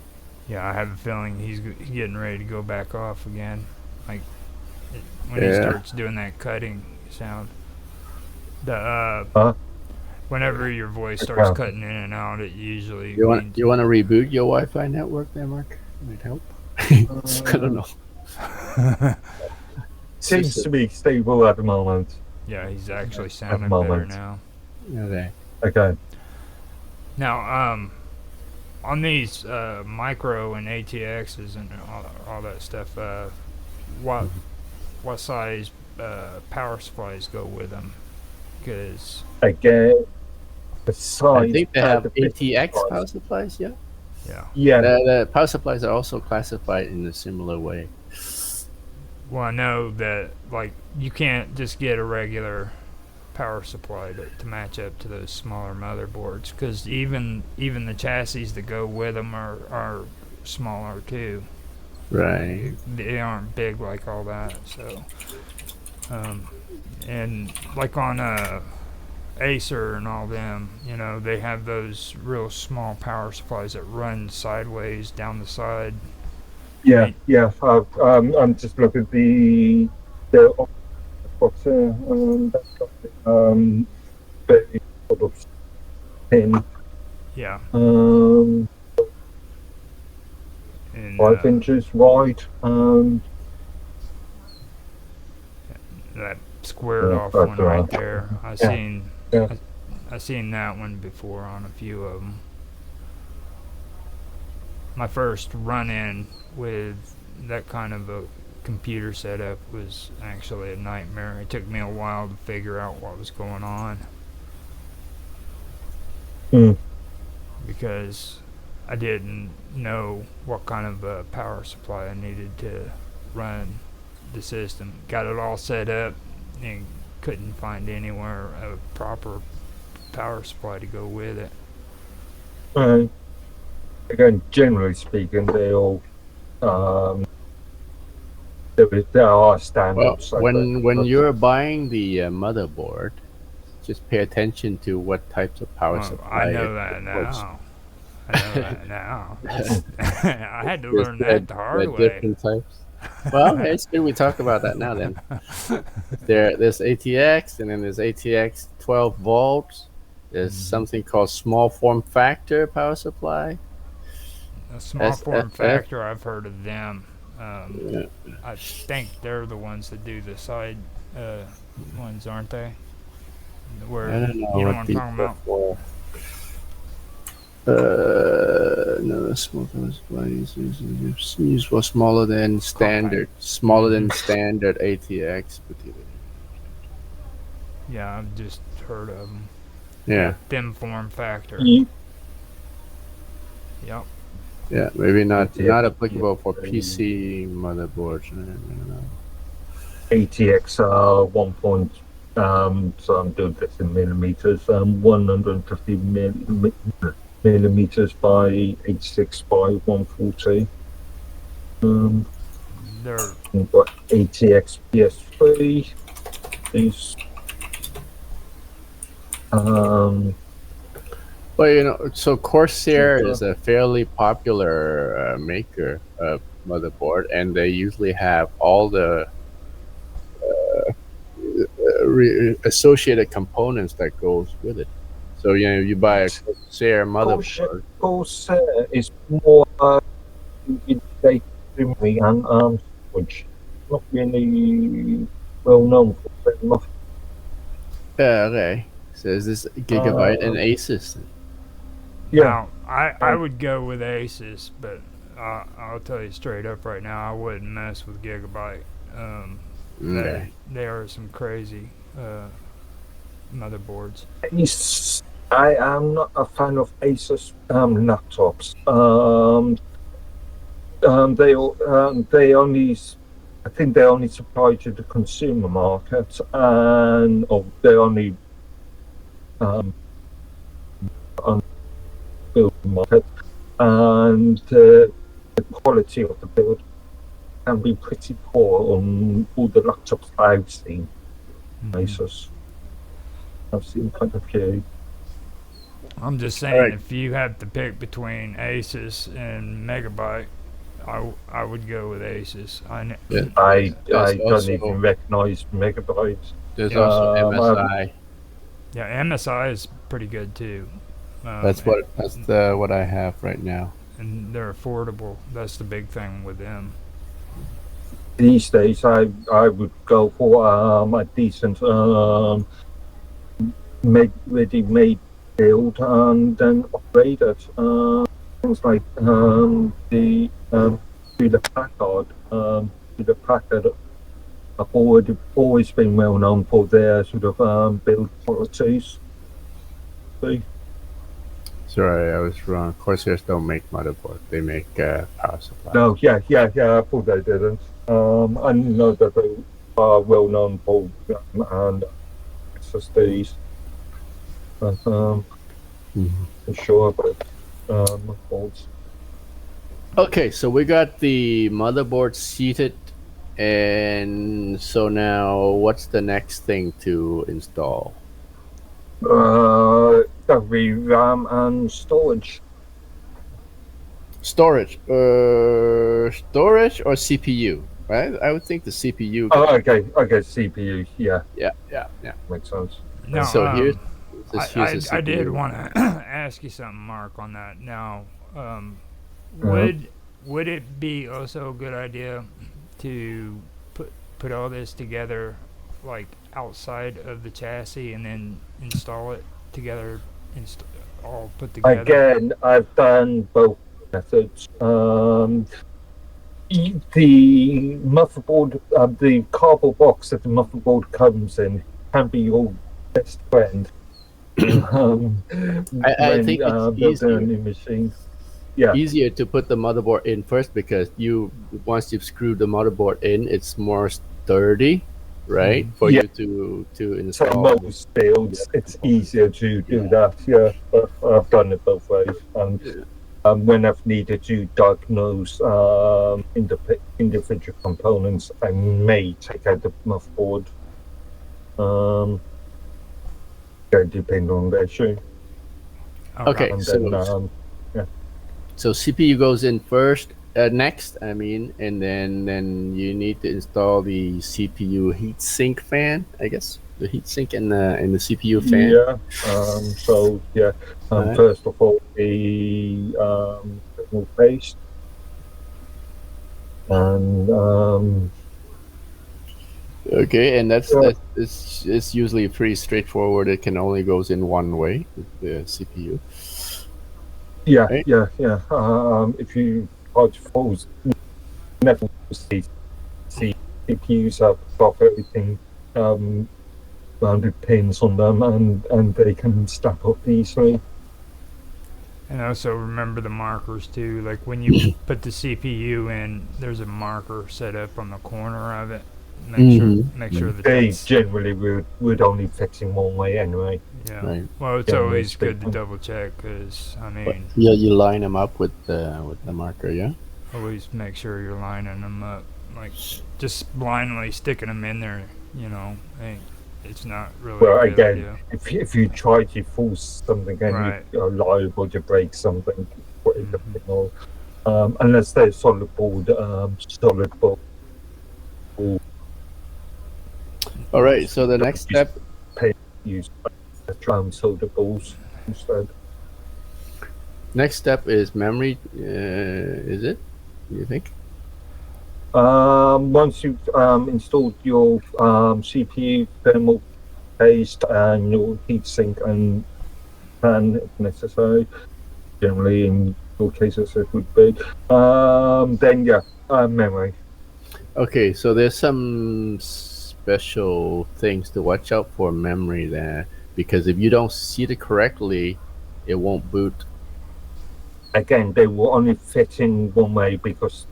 [SPEAKER 1] Yeah, I have a feeling he's getting ready to go back off again. Like when he
[SPEAKER 2] Yeah.
[SPEAKER 1] starts doing that cutting sound.
[SPEAKER 3] Huh?
[SPEAKER 1] Whenever your voice starts cutting in and out, it usually means
[SPEAKER 2] you want to reboot your Wi-Fi network there, Mark? Might help. I don't know.
[SPEAKER 3] Seems to be stable at the moment.
[SPEAKER 1] Yeah, he's actually
[SPEAKER 3] At the
[SPEAKER 1] sounding better
[SPEAKER 3] moment.
[SPEAKER 1] now.
[SPEAKER 2] Okay.
[SPEAKER 3] Okay.
[SPEAKER 1] Now, on these micro and ATXs and all that stuff, what size power supplies go with them? Because
[SPEAKER 3] Again, the size.
[SPEAKER 2] I think they have
[SPEAKER 3] the bit
[SPEAKER 2] ATX
[SPEAKER 3] size.
[SPEAKER 2] power supplies. Yeah.
[SPEAKER 3] Yeah.
[SPEAKER 2] The power supplies are also classified in a similar way.
[SPEAKER 1] well, I know that like you can't just get a regular power supply to match up to those smaller motherboards, because even the chassis that go with them are smaller too.
[SPEAKER 2] Right.
[SPEAKER 1] They aren't big like all that. So, and like on Acer and all them, they have those real small power supplies that run sideways down the side.
[SPEAKER 3] Yeah. Yeah. I'm just looking at the what's very sort of thin.
[SPEAKER 1] Yeah.
[SPEAKER 3] Um,
[SPEAKER 1] And
[SPEAKER 3] 5 inches wide.
[SPEAKER 1] that squared
[SPEAKER 3] Yeah,
[SPEAKER 1] off
[SPEAKER 3] that's
[SPEAKER 1] one right
[SPEAKER 3] right.
[SPEAKER 1] there.
[SPEAKER 3] Yeah.
[SPEAKER 1] I seen that one before on a few of them. My first run-in with that kind of a computer setup was actually a nightmare. It took me a while to figure out what was going on
[SPEAKER 3] Mm.
[SPEAKER 1] because I didn't know what kind of a power supply I needed to run the system. Got it all set up and couldn't find anywhere a proper power supply to go with it.
[SPEAKER 3] Again, generally speaking, they all there are standards.
[SPEAKER 2] Well, when you're buying the motherboard, just pay attention to what types of power supply.
[SPEAKER 1] I know that
[SPEAKER 2] supports.
[SPEAKER 1] now. I know that now. I had to learn that the hard way.
[SPEAKER 2] Different types. Well, it's good we talk about that now. Then there's ATX, and then there's ATX 12 volts. There's something called small form factor power supply.
[SPEAKER 1] A small form
[SPEAKER 2] SFF.
[SPEAKER 1] factor, I've heard of them.
[SPEAKER 2] Yeah.
[SPEAKER 1] I think they're the ones that do the side ones, aren't they? Where
[SPEAKER 2] I don't know
[SPEAKER 1] you know
[SPEAKER 2] what
[SPEAKER 1] what I'm
[SPEAKER 2] these
[SPEAKER 1] talking
[SPEAKER 2] are
[SPEAKER 1] about.
[SPEAKER 2] for. No, small power supply is used for smaller than standard ATX.
[SPEAKER 1] Yeah, I've just heard of them.
[SPEAKER 2] Yeah.
[SPEAKER 1] Thin form factor.
[SPEAKER 3] Mm.
[SPEAKER 1] Yep.
[SPEAKER 2] Yeah, maybe not
[SPEAKER 3] Yeah.
[SPEAKER 2] applicable for PC motherboards. I don't know.
[SPEAKER 3] ATX 1. So I'm doing this in millimeters. 150 millimeters by 86 by 140.
[SPEAKER 1] They're
[SPEAKER 3] We've got ATX PS3. These.
[SPEAKER 2] Well, so Corsair is a fairly popular maker of motherboard, and they usually have all the associated components that goes with it. So you buy a Corsair motherboard.
[SPEAKER 3] Corsair is more they do me and storage. Not really well known for very much.
[SPEAKER 2] Yeah, okay. So is this Gigabyte and Asus?
[SPEAKER 3] Yeah.
[SPEAKER 1] Now, I would go with Asus, but I'll tell you straight up right now, I wouldn't mess with Gigabyte.
[SPEAKER 2] Okay.
[SPEAKER 1] They are some crazy motherboards.
[SPEAKER 3] I am not a fan of Asus laptops. They only, I think they only supply to the consumer market, and they only on build market, and the quality of the build can be pretty poor on all the laptops I've seen. Asus. I've seen quite a few.
[SPEAKER 1] I'm just saying,
[SPEAKER 2] Right.
[SPEAKER 1] if you have to pick between Asus and Megabyte, I would go with Asus.
[SPEAKER 3] I
[SPEAKER 2] There's
[SPEAKER 3] don't
[SPEAKER 2] also-
[SPEAKER 3] even recognize megabytes.
[SPEAKER 2] There's
[SPEAKER 1] Yeah.
[SPEAKER 2] also MSI.
[SPEAKER 1] Yeah, MSI is pretty good too.
[SPEAKER 2] That's what I have right now.
[SPEAKER 1] And they're affordable. That's the big thing with them.
[SPEAKER 3] These days, I would go for a decent ready-made build and then upgrade it. Things like the Packard. The Packard have always been well known for their sort of build qualities. So,
[SPEAKER 2] Sorry, I was wrong. Corsairs don't make motherboard. They make power supply.
[SPEAKER 3] no, yeah. I thought they didn't. I know that they are well known for and SSDs. For sure, but boards.
[SPEAKER 2] Okay, so we got the motherboard seated, and so now what's the next thing to install?
[SPEAKER 3] That'd be RAM and storage.
[SPEAKER 2] Storage or CPU, right? I would think the CPU.
[SPEAKER 3] Oh, okay, CPU. Yeah,
[SPEAKER 2] Yeah.
[SPEAKER 3] makes sense.
[SPEAKER 1] Now,
[SPEAKER 2] So here's the
[SPEAKER 1] I did
[SPEAKER 2] CPU.
[SPEAKER 1] want to ask you something, Mark, on that. Now, would it be also a good idea to put all this together, like outside of the chassis, and then install it together, all put together?
[SPEAKER 3] Again, I've done both methods. The motherboard, the cardboard box that the motherboard comes in, can be your best friend.
[SPEAKER 2] I think it's
[SPEAKER 3] building a new machine. Yeah,
[SPEAKER 2] easier to put the motherboard in first because once you've screwed the motherboard in, it's more sturdy, right? For you to install.
[SPEAKER 3] so most builds, it's easier to do that. Yeah, but I've done it both ways. And when I've needed to diagnose individual components, I may take out the motherboard. Depending on the issue.
[SPEAKER 2] Okay,
[SPEAKER 3] And
[SPEAKER 2] so
[SPEAKER 3] then,
[SPEAKER 2] so CPU goes in first, next. I mean, and then you need to install the CPU heatsink fan. I guess the heatsink in the CPU fan.
[SPEAKER 3] Yeah. So yeah.
[SPEAKER 2] Right.
[SPEAKER 3] First of all, the thermal paste, and
[SPEAKER 2] Okay, and it's usually pretty straightforward. It can only goes in one way, the CPU.
[SPEAKER 3] yeah,
[SPEAKER 2] Right.
[SPEAKER 3] yeah. If you try to force never see CPUs have got everything rounded pins on them, and they can stack up easily.
[SPEAKER 1] And also remember the markers too. Like when you put the CPU in, there's a marker set up on the corner of it. Make sure that
[SPEAKER 3] They
[SPEAKER 1] that's,
[SPEAKER 3] generally would only fix in one way anyway.
[SPEAKER 1] yeah.
[SPEAKER 2] Right.
[SPEAKER 1] Well, it's
[SPEAKER 3] Yeah,
[SPEAKER 1] always
[SPEAKER 3] most
[SPEAKER 1] good to
[SPEAKER 3] people.
[SPEAKER 1] double check because I mean,
[SPEAKER 2] Yeah, you line them up with the marker. Yeah.
[SPEAKER 1] always make sure you're lining them up. Like just blindly sticking them in there, it's not really
[SPEAKER 3] Well,
[SPEAKER 1] a good
[SPEAKER 3] again,
[SPEAKER 1] idea.
[SPEAKER 3] if you try to force something and
[SPEAKER 1] Right.
[SPEAKER 3] you're liable to break something, unless they're solid board.
[SPEAKER 2] All right. So the next step.
[SPEAKER 3] Use solid balls instead.
[SPEAKER 2] Next step is memory. Is it? You think?
[SPEAKER 3] Once you've installed your CPU, thermal paste, and your heatsink and fan if necessary, generally in your cases it would be, then memory.
[SPEAKER 2] Okay, so there's some special things to watch out for memory there because if you don't seat it correctly, it won't boot.
[SPEAKER 3] Again, they will only fit in one way because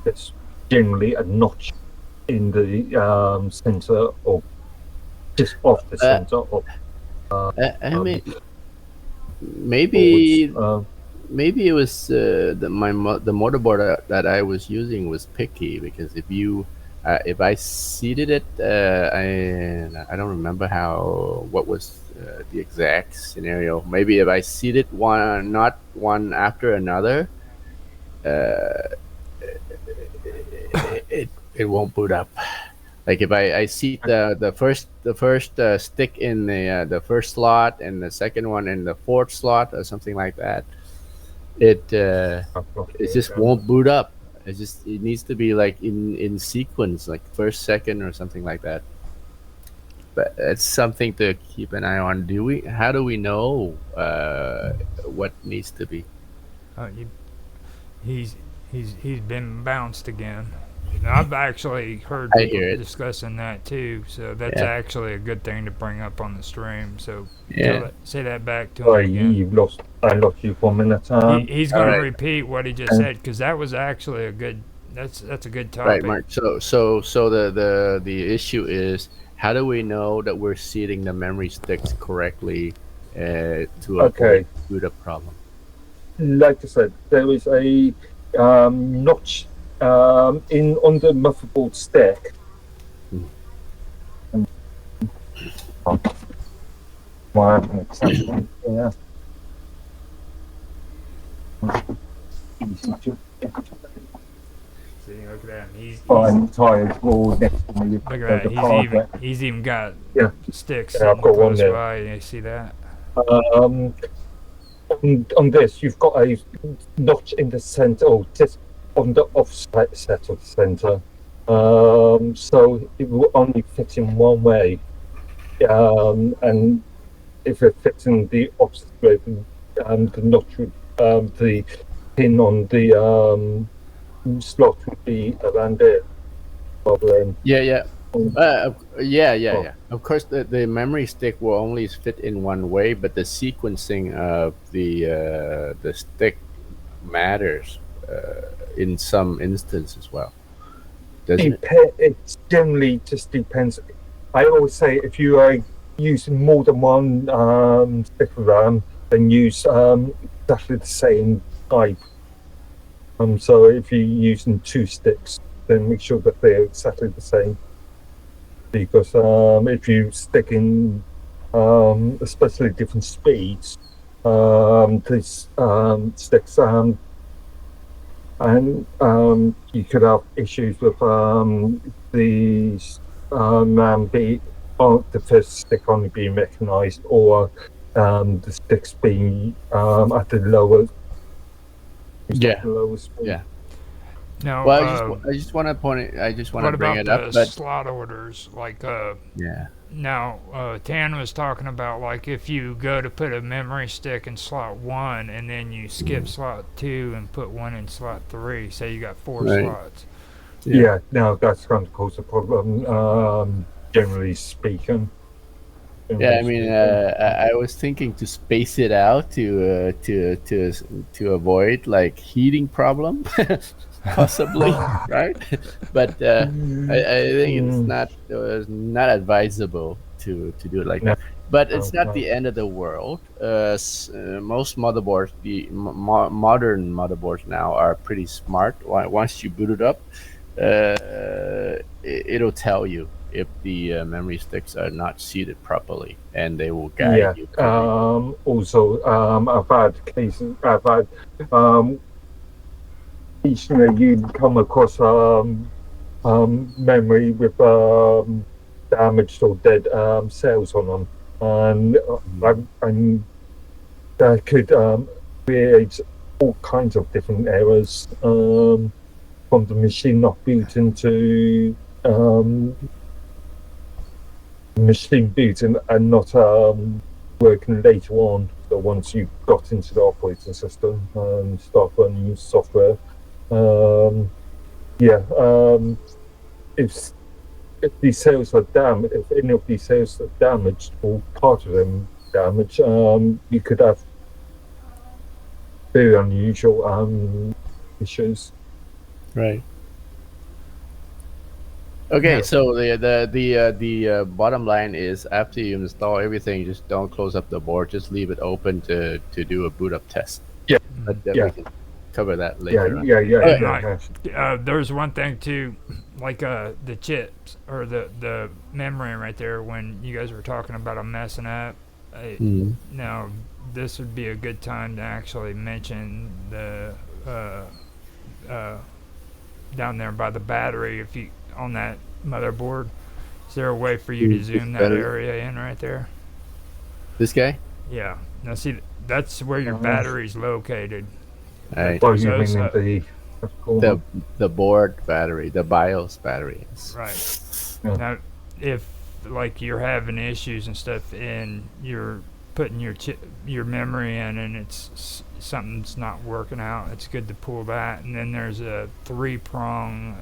[SPEAKER 3] there's generally a notch in the center of just off the center of.
[SPEAKER 2] I mean, maybe
[SPEAKER 3] boards.
[SPEAKER 2] maybe it was the motherboard that I was using was picky because if I seated it, I don't remember what was the exact scenario. Maybe if I seated not one after another, it won't boot up. Like if I seat the first stick in the first slot and the second one in the fourth slot or something like that, it it just won't boot up. It needs to be like in sequence, like first, second, or something like that. But it's something to keep an eye on. Do we? How do we know what needs to be?
[SPEAKER 1] You, he's he's been bounced again. Now, I've actually heard
[SPEAKER 2] I
[SPEAKER 1] people
[SPEAKER 2] hear it.
[SPEAKER 1] discussing that too, so that's
[SPEAKER 2] Yeah,
[SPEAKER 1] actually a good thing to bring up on the stream. So
[SPEAKER 2] yeah.
[SPEAKER 1] say that back to him
[SPEAKER 3] Sorry,
[SPEAKER 1] again.
[SPEAKER 3] I lost you for a minute.
[SPEAKER 1] He's
[SPEAKER 2] All
[SPEAKER 1] going to
[SPEAKER 2] right,
[SPEAKER 1] repeat what he just
[SPEAKER 3] and
[SPEAKER 1] said because that was actually a good. That's a good
[SPEAKER 2] right,
[SPEAKER 1] topic.
[SPEAKER 2] Mark. So the issue is, how do we know that we're seating the memory sticks correctly to avoid
[SPEAKER 3] okay,
[SPEAKER 2] boot up problem?
[SPEAKER 3] like I said, there is a notch in on the motherboard stick.
[SPEAKER 2] Hmm.
[SPEAKER 3] Oh, my example. Yeah. Easy to
[SPEAKER 1] See, look at that.
[SPEAKER 3] find tires all next to me.
[SPEAKER 1] Look at that. He's even got
[SPEAKER 3] Yeah,
[SPEAKER 1] sticks
[SPEAKER 3] yeah, I've
[SPEAKER 1] sitting
[SPEAKER 3] got one
[SPEAKER 1] close
[SPEAKER 3] there.
[SPEAKER 1] by. You see that?
[SPEAKER 3] Um, on this, you've got a notch in the center, or just on the offset of the center. So it will only fit in one way. And if it fits in the opposite way, the notch would, the pin on the slot would be around it, rather than
[SPEAKER 2] Yeah, yeah.
[SPEAKER 3] on, oh,
[SPEAKER 2] Yeah. Of course, the memory stick will only fit in one way, but the sequencing of the stick matters in some instance as well, doesn't it?
[SPEAKER 3] it generally just depends. I always say if you are using more than one stick of RAM, then use exactly the same type. So if you're using two sticks, then make sure that they're exactly the same. Because if you stick in especially different speeds, these sticks and you could have issues with the RAM be the first stick only being recognised, or the sticks being at the lower
[SPEAKER 2] Yeah,
[SPEAKER 3] speed.
[SPEAKER 2] yeah.
[SPEAKER 1] Now,
[SPEAKER 2] Well, I just want to point it. I just want to
[SPEAKER 1] what
[SPEAKER 2] bring
[SPEAKER 1] about
[SPEAKER 2] it up,
[SPEAKER 1] the
[SPEAKER 2] but
[SPEAKER 1] slot orders? Like,
[SPEAKER 2] yeah,
[SPEAKER 1] now, Tan was talking about like if you go to put a memory stick in slot 1 and then you skip slot 2 and put one in slot 3, say you got 4
[SPEAKER 2] right.
[SPEAKER 1] slots.
[SPEAKER 2] Yeah.
[SPEAKER 3] Now that's going to cause a problem, generally speaking.
[SPEAKER 2] Yeah, I mean, I was thinking to space it out to avoid like heating problem, possibly, right? But I think it's not advisable to do it like
[SPEAKER 3] No,
[SPEAKER 2] that. But it's not
[SPEAKER 3] no.
[SPEAKER 2] the end of the world. Most motherboards, the modern motherboards now are pretty smart. Once you boot it up, it'll tell you if the memory sticks are not seated properly, and they will guide
[SPEAKER 3] Yeah.
[SPEAKER 2] you to
[SPEAKER 3] Also, I've had cases. I've had occasionally you come across memory with damaged or dead cells on them, and that could create all kinds of different errors, from the machine not booting to machine booting and not working later on. So once you got into the operating system and start running software, yeah, if these cells are damaged, if any of these cells are damaged or part of them damaged, you could have very unusual issues.
[SPEAKER 2] right. Okay,
[SPEAKER 3] Yeah.
[SPEAKER 2] so the bottom line is after you install everything, just don't close up the board. Just leave it open to do a boot up test.
[SPEAKER 3] Yeah.
[SPEAKER 2] But
[SPEAKER 3] Yeah.
[SPEAKER 2] we can cover that
[SPEAKER 3] Yeah,
[SPEAKER 2] later on.
[SPEAKER 3] yeah,
[SPEAKER 1] And
[SPEAKER 3] yeah, yeah.
[SPEAKER 1] there's one thing too, like the chips or the memory right there. When you guys were talking about them messing up,
[SPEAKER 2] Mhm.
[SPEAKER 1] now this would be a good time to actually mention the down there by the battery. If you on that motherboard. Is there a way for you to
[SPEAKER 2] This
[SPEAKER 1] zoom that
[SPEAKER 2] battery.
[SPEAKER 1] area in right there?
[SPEAKER 2] This guy.
[SPEAKER 1] Yeah. Now see, that's where your battery's located.
[SPEAKER 2] Right.
[SPEAKER 3] What do you
[SPEAKER 1] Those,
[SPEAKER 3] mean in the corner?
[SPEAKER 2] The board battery, the BIOS battery.
[SPEAKER 1] Right.
[SPEAKER 3] Yeah.
[SPEAKER 1] Now, if like you're having issues and stuff, and you're putting your memory in, and something's not working out, it's good to pull that. And then there's a 3-prong,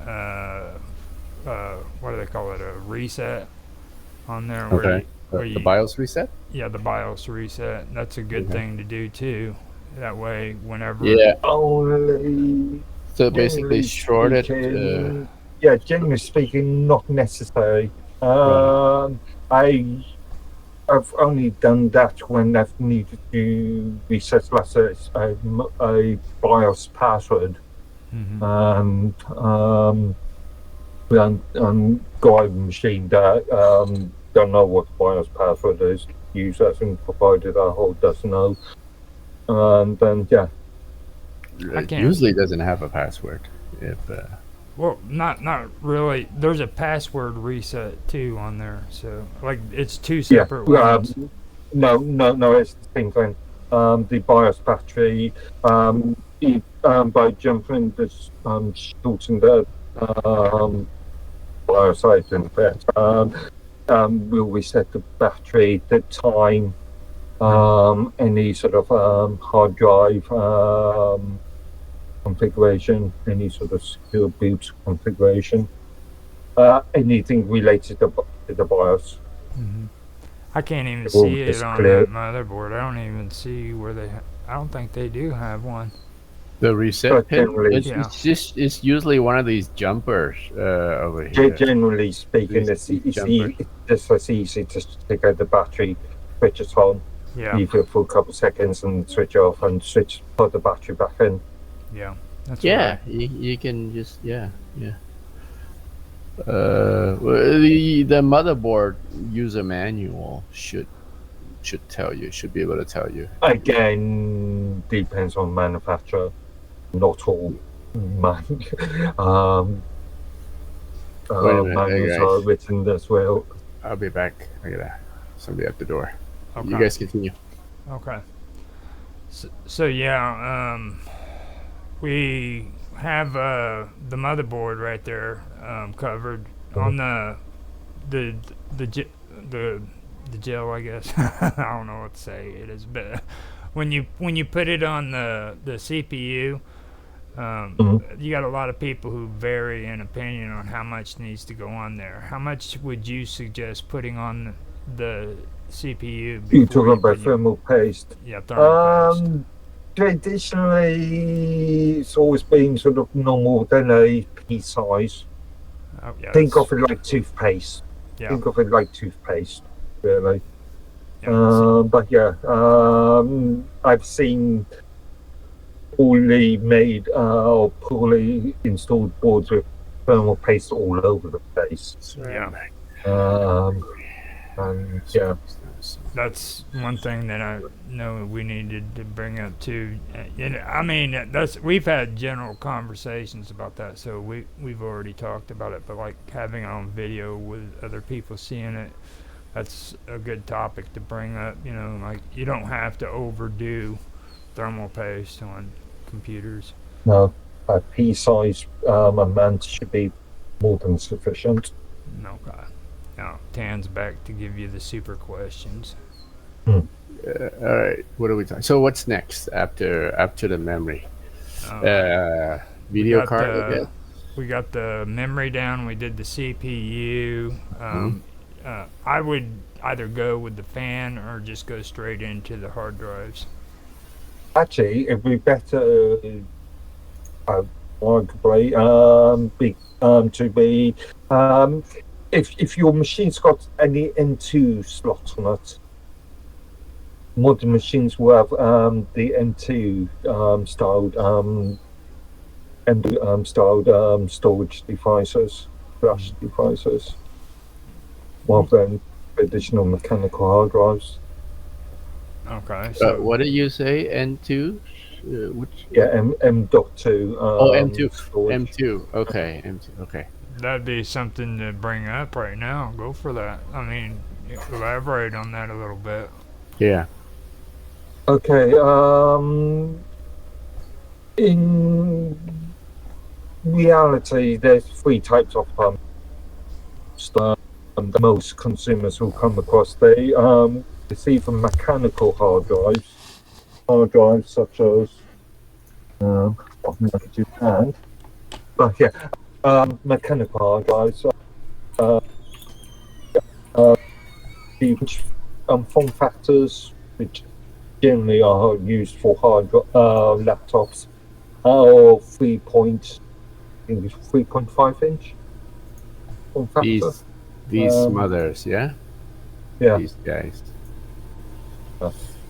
[SPEAKER 1] what do they call it? A reset on there.
[SPEAKER 2] Okay.
[SPEAKER 1] Where
[SPEAKER 2] The
[SPEAKER 1] you,
[SPEAKER 2] BIOS reset.
[SPEAKER 1] yeah, the BIOS reset. That's a good
[SPEAKER 2] Okay.
[SPEAKER 1] thing to do too. That way, whenever.
[SPEAKER 2] Yeah.
[SPEAKER 3] Only
[SPEAKER 2] So basically,
[SPEAKER 3] generally
[SPEAKER 2] short it.
[SPEAKER 3] speaking, yeah, generally speaking, not necessary.
[SPEAKER 2] Right.
[SPEAKER 3] I've only done that when I've needed to reset, let's say, a BIOS password,
[SPEAKER 1] Mhm.
[SPEAKER 3] guy machine that don't know what the BIOS password is. User hasn't provided a whole doesn't know, and then yeah.
[SPEAKER 1] I
[SPEAKER 2] It
[SPEAKER 1] can't-
[SPEAKER 2] usually doesn't have a password. If
[SPEAKER 1] Well, not really. There's a password reset too on there, so like it's two separate ones.
[SPEAKER 3] No, it's the same thing. The BIOS battery, by jumping this, shorting the BIOS item, will reset the battery, the time, any sort of hard drive configuration, any sort of secure boot configuration, anything related to the BIOS.
[SPEAKER 1] Mhm. I can't even
[SPEAKER 3] It will
[SPEAKER 1] see it
[SPEAKER 3] just
[SPEAKER 1] on
[SPEAKER 3] clear-
[SPEAKER 1] that motherboard. I don't even see where they. I don't think they do have one.
[SPEAKER 2] the reset
[SPEAKER 3] But
[SPEAKER 2] pin,
[SPEAKER 3] generally-
[SPEAKER 2] it's usually one of these jumpers over here.
[SPEAKER 3] Generally speaking,
[SPEAKER 2] These
[SPEAKER 3] it's
[SPEAKER 2] jumpers.
[SPEAKER 3] just as easy to take out the battery, switch it on,
[SPEAKER 1] Yeah,
[SPEAKER 3] leave it for a couple of seconds, and switch it off, and put the battery back in.
[SPEAKER 1] yeah, that's
[SPEAKER 2] Yeah,
[SPEAKER 1] right.
[SPEAKER 2] you can just yeah. Well, the motherboard user manual should tell you, should be able to tell you.
[SPEAKER 3] Again, depends on manufacturer. Not all
[SPEAKER 2] Wait a minute, hey,
[SPEAKER 3] manuals
[SPEAKER 2] guys.
[SPEAKER 3] are written as well.
[SPEAKER 2] I'll be back. I got somebody at the door.
[SPEAKER 1] Okay.
[SPEAKER 2] You guys continue.
[SPEAKER 1] Okay. So yeah, we have the motherboard right there covered on the gel, I guess. I don't know what to say it is, but when you put it on the CPU, you got a lot of people who vary in opinion on how much needs to go on there. How much would you suggest putting on the CPU?
[SPEAKER 3] You're
[SPEAKER 1] before
[SPEAKER 3] talking about
[SPEAKER 1] put
[SPEAKER 3] thermal paste.
[SPEAKER 1] Yeah, thermal paste.
[SPEAKER 3] Traditionally, it's always been sort of no more than a pea size.
[SPEAKER 1] Oh, yeah,
[SPEAKER 3] Think
[SPEAKER 1] that's-
[SPEAKER 3] of it like toothpaste.
[SPEAKER 1] yeah,
[SPEAKER 3] Think of it like toothpaste, really.
[SPEAKER 1] yeah,
[SPEAKER 3] But yeah, I've seen poorly made or poorly installed boards with thermal paste all over the place.
[SPEAKER 1] Yeah.
[SPEAKER 3] And yeah,
[SPEAKER 1] that's one thing that I know we needed to bring up too. I mean, we've had general conversations about that, so we've already talked about it. But like having it on video with other people seeing it, that's a good topic to bring up. You know, like you don't have to overdo thermal paste on computers.
[SPEAKER 3] no, a pea size amount should be more than sufficient.
[SPEAKER 1] No, God. Now, Tan's back to give you the super questions.
[SPEAKER 2] All right. What are we talking? So what's next after the memory? Video
[SPEAKER 1] got
[SPEAKER 2] card.
[SPEAKER 1] the-
[SPEAKER 2] again?
[SPEAKER 1] We got the memory down. We did the CPU. I would either go with the fan or just go straight into the hard drives.
[SPEAKER 3] Actually, it'd be better, arguably, if your machine's got any N2 slots on it. Modern machines will have the N2 styled storage devices, flash devices, rather than traditional mechanical hard drives.
[SPEAKER 1] Okay. So
[SPEAKER 2] What did you say? N2? Which?
[SPEAKER 3] Yeah, M.2.
[SPEAKER 2] Oh, M2.
[SPEAKER 3] storage.
[SPEAKER 2] M2. Okay. M2. Okay.
[SPEAKER 1] that'd be something to bring up right now. Go for that. I mean, elaborate on that a little bit.
[SPEAKER 2] Yeah.
[SPEAKER 3] Okay. In reality, there's three types of stuff that most consumers will come across. It's either mechanical hard drives such as and but yeah, mechanical hard drives. Which form factors which generally are used for laptops are 3.5 inch form factor.
[SPEAKER 2] These mothers, yeah.
[SPEAKER 3] Yeah.
[SPEAKER 2] These guys.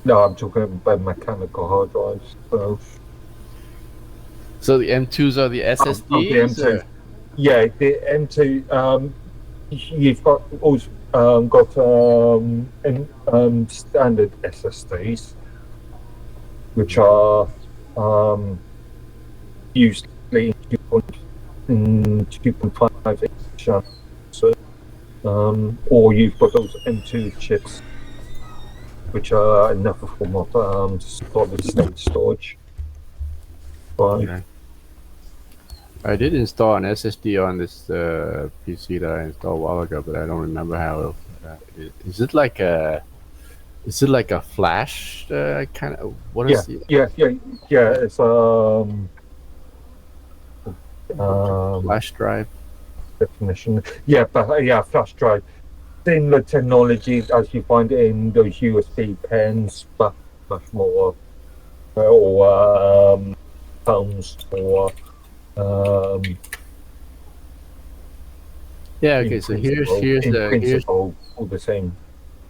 [SPEAKER 3] No, I'm talking about mechanical hard drives.
[SPEAKER 2] So the M2s are the
[SPEAKER 3] The
[SPEAKER 2] SSDs.
[SPEAKER 3] M2. Yeah, the M2. You've got also got standard SSDs, which are usually 2.5 inch. Or you've got those M2 chips, which are another form of solid state storage. Right.
[SPEAKER 2] Okay. I did install an SSD on this PC that I installed a while ago, but I don't remember how. Is it like a flash kind of? What is the
[SPEAKER 3] Yeah. It's
[SPEAKER 2] flash drive?
[SPEAKER 3] definition. Yeah, but flash drive. Similar technology as you find in those USB pens, but much more, or phones, or
[SPEAKER 2] Yeah. Okay. So here's
[SPEAKER 3] principle, all the same.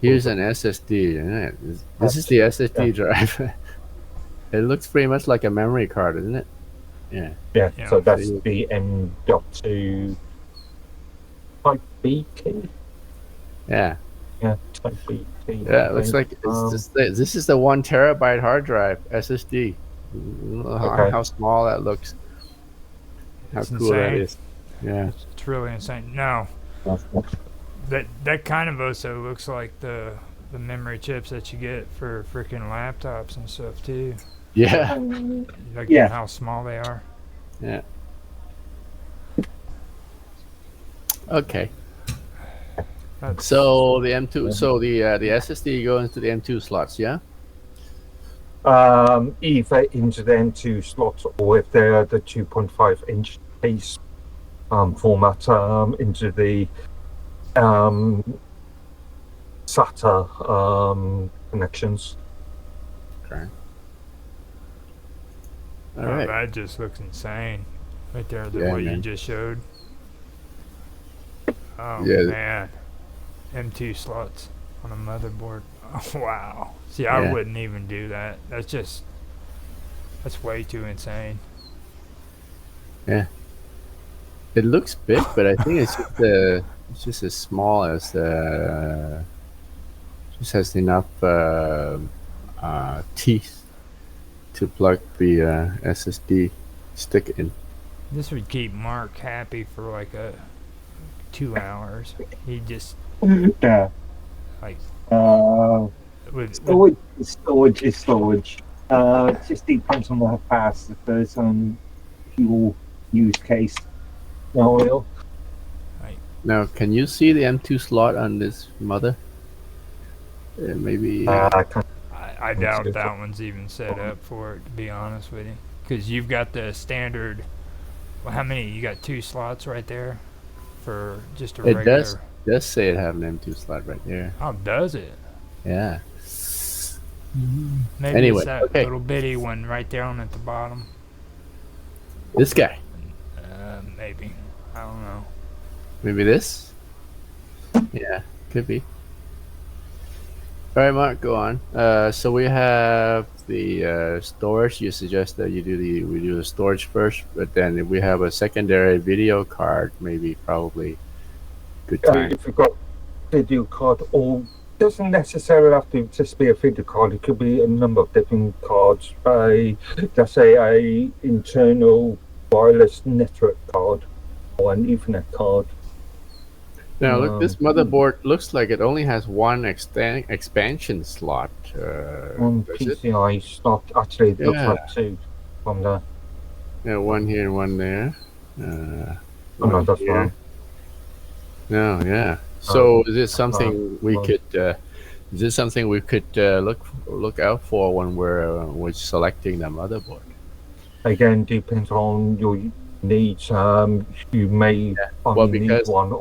[SPEAKER 2] here's an SSD. Yeah, this is the SSD drive. It looks pretty much like a memory card, isn't it? Yeah.
[SPEAKER 3] Yeah.
[SPEAKER 1] Yeah.
[SPEAKER 3] So that's the M.2 Type B key.
[SPEAKER 2] Yeah.
[SPEAKER 3] Yeah, Type B key.
[SPEAKER 2] Yeah. It looks like this is the 1 terabyte hard drive SSD. How small that looks. How
[SPEAKER 1] It's
[SPEAKER 2] cool that
[SPEAKER 1] insane.
[SPEAKER 2] is. Yeah.
[SPEAKER 1] It's really insane. No, that kind of also looks like the memory chips that you get for freaking laptops and stuff too.
[SPEAKER 2] Yeah.
[SPEAKER 1] Like
[SPEAKER 3] Yeah.
[SPEAKER 1] how small they are.
[SPEAKER 2] Yeah. Okay.
[SPEAKER 1] That's,
[SPEAKER 2] So the M2, so the SSD goes into the M2 slots, yeah.
[SPEAKER 3] Either into the M2 slots, or if they're the 2.5 inch case format, into the SATA connections.
[SPEAKER 2] Okay. All
[SPEAKER 1] oh,
[SPEAKER 2] right.
[SPEAKER 1] that just looks insane. Right there,
[SPEAKER 2] Yeah,
[SPEAKER 1] what you
[SPEAKER 2] man.
[SPEAKER 1] just showed. Oh
[SPEAKER 2] Yeah.
[SPEAKER 1] man, M2 slots on a motherboard. Oh, wow. See,
[SPEAKER 2] Yeah.
[SPEAKER 1] I wouldn't even do that. That's way too insane.
[SPEAKER 2] Yeah. It looks big, but I think it's just as small as just has enough teeth to plug the SSD stick in.
[SPEAKER 1] This would keep Mark happy for like 2 hours. He just
[SPEAKER 3] Yeah.
[SPEAKER 1] like with
[SPEAKER 3] Storage is storage. It just depends on how fast if there's fuel use case. No,
[SPEAKER 2] Now, can you see the M2 slot on this mother? Maybe.
[SPEAKER 3] I can't.
[SPEAKER 1] I doubt that one's even set up for it, to be honest with you, because you've got the standard. Well, how many? You got 2 slots right there for just a
[SPEAKER 2] It
[SPEAKER 1] regular.
[SPEAKER 2] does say it have an M2 slot right there.
[SPEAKER 1] Oh, does it?
[SPEAKER 2] Yeah.
[SPEAKER 1] Maybe
[SPEAKER 2] Anyway,
[SPEAKER 1] it's that
[SPEAKER 2] okay.
[SPEAKER 1] little bitty one right down at the bottom.
[SPEAKER 2] This guy.
[SPEAKER 1] Maybe. I don't know.
[SPEAKER 2] Maybe this? Yeah, could be. All right, Mark, go on. So we have the storage. You suggest that we do the storage first, but then we have a secondary video card, maybe probably good time.
[SPEAKER 3] If you've got video card, or doesn't necessarily have to just be a video card. It could be a number of different cards. Let's say a internal wireless network card, or an Ethernet card.
[SPEAKER 2] Now look, this motherboard looks like it only has one expansion slot.
[SPEAKER 3] On
[SPEAKER 2] Does it?
[SPEAKER 3] PCI slot, actually, it looks
[SPEAKER 2] Yeah.
[SPEAKER 3] like two from there.
[SPEAKER 2] Yeah, one here and one there.
[SPEAKER 3] Oh,
[SPEAKER 2] One
[SPEAKER 3] no, that's
[SPEAKER 2] here.
[SPEAKER 3] wrong.
[SPEAKER 2] No, yeah. So is this something we
[SPEAKER 3] wrong.
[SPEAKER 2] could? Is this something we could look out for when we're selecting the motherboard?
[SPEAKER 3] Again, depends on your needs. You may only need one,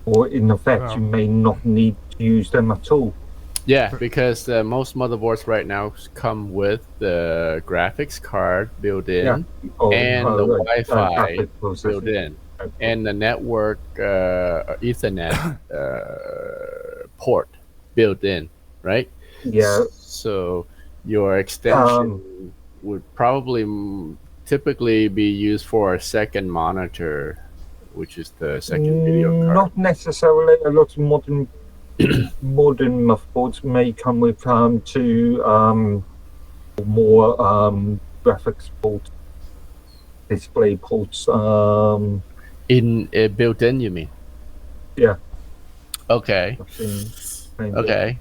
[SPEAKER 3] or in effect, you may not need to use them at all.
[SPEAKER 2] Yeah, because most motherboards right now come with the graphics card built in, and the Wi-Fi built in, and the network Ethernet port built in, right?
[SPEAKER 3] Yeah.
[SPEAKER 2] So your extension would probably typically be used for a second monitor, which is the second video card.
[SPEAKER 3] Not necessarily. A lot of modern motherboards may come with two more graphics ports, display ports.
[SPEAKER 2] In built in, you mean?
[SPEAKER 3] Yeah.
[SPEAKER 2] Okay. Okay.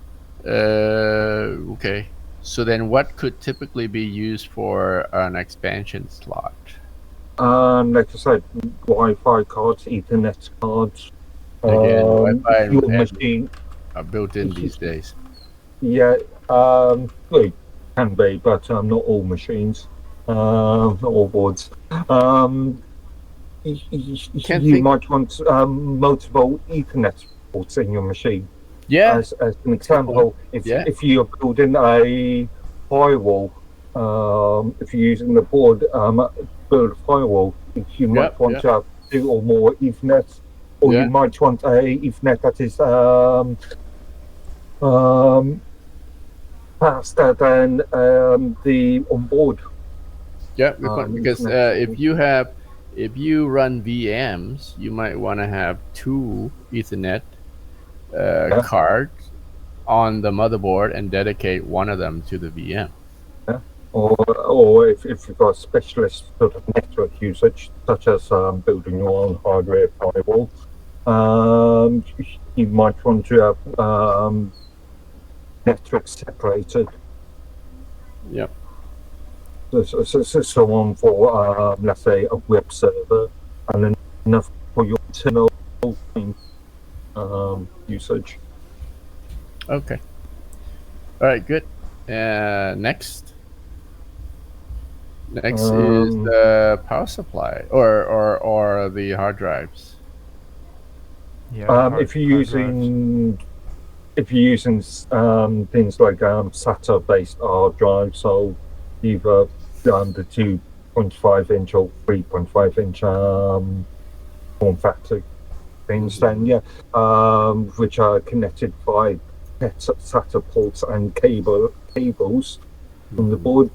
[SPEAKER 2] Okay. So then, what could typically be used for an expansion slot?
[SPEAKER 3] Like I said, Wi-Fi cards, Ethernet cards.
[SPEAKER 2] Again, Wi-Fi
[SPEAKER 3] your machine
[SPEAKER 2] are built in these days.
[SPEAKER 3] Yeah, well, it can be, but not all machines, not all boards. You might want multiple Ethernet ports in your machine.
[SPEAKER 2] Yeah.
[SPEAKER 3] As an example, if you're building a firewall, if you're using the board build a firewall, you might want to have 2 or more Ethernet, or you might want a Ethernet that is faster than the onboard.
[SPEAKER 2] Yeah, because if you run VMs, you might want to have 2 Ethernet cards on the motherboard and dedicate one of them to the VM.
[SPEAKER 3] Yeah. Or if you've got specialist sort of network usage, such as building your own hardware firewall, you might want to have networks separated.
[SPEAKER 2] Yep.
[SPEAKER 3] So on for let's say a web server, and enough for your internal usage.
[SPEAKER 2] Okay. All right. Good. Next is the power supply or the hard drives.
[SPEAKER 1] Yeah.
[SPEAKER 3] If you're using things like SATA-based hard drives, so either the 2.5-inch or 3.5-inch form factor things, then which are connected by SATA ports and cables from the board.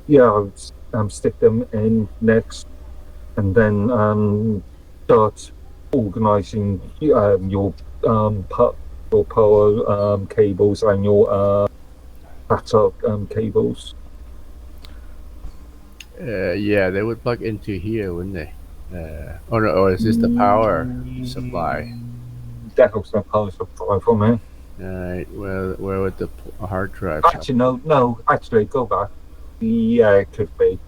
[SPEAKER 3] Stick them in next, and then start organizing your power cables and your SATA cables.
[SPEAKER 2] They would plug into here, wouldn't they? Or is this the power supply?
[SPEAKER 3] That looks like power supply for me.
[SPEAKER 2] Alright, where would the hard drive?
[SPEAKER 3] Actually, no. Actually, go back. Yeah, it could be.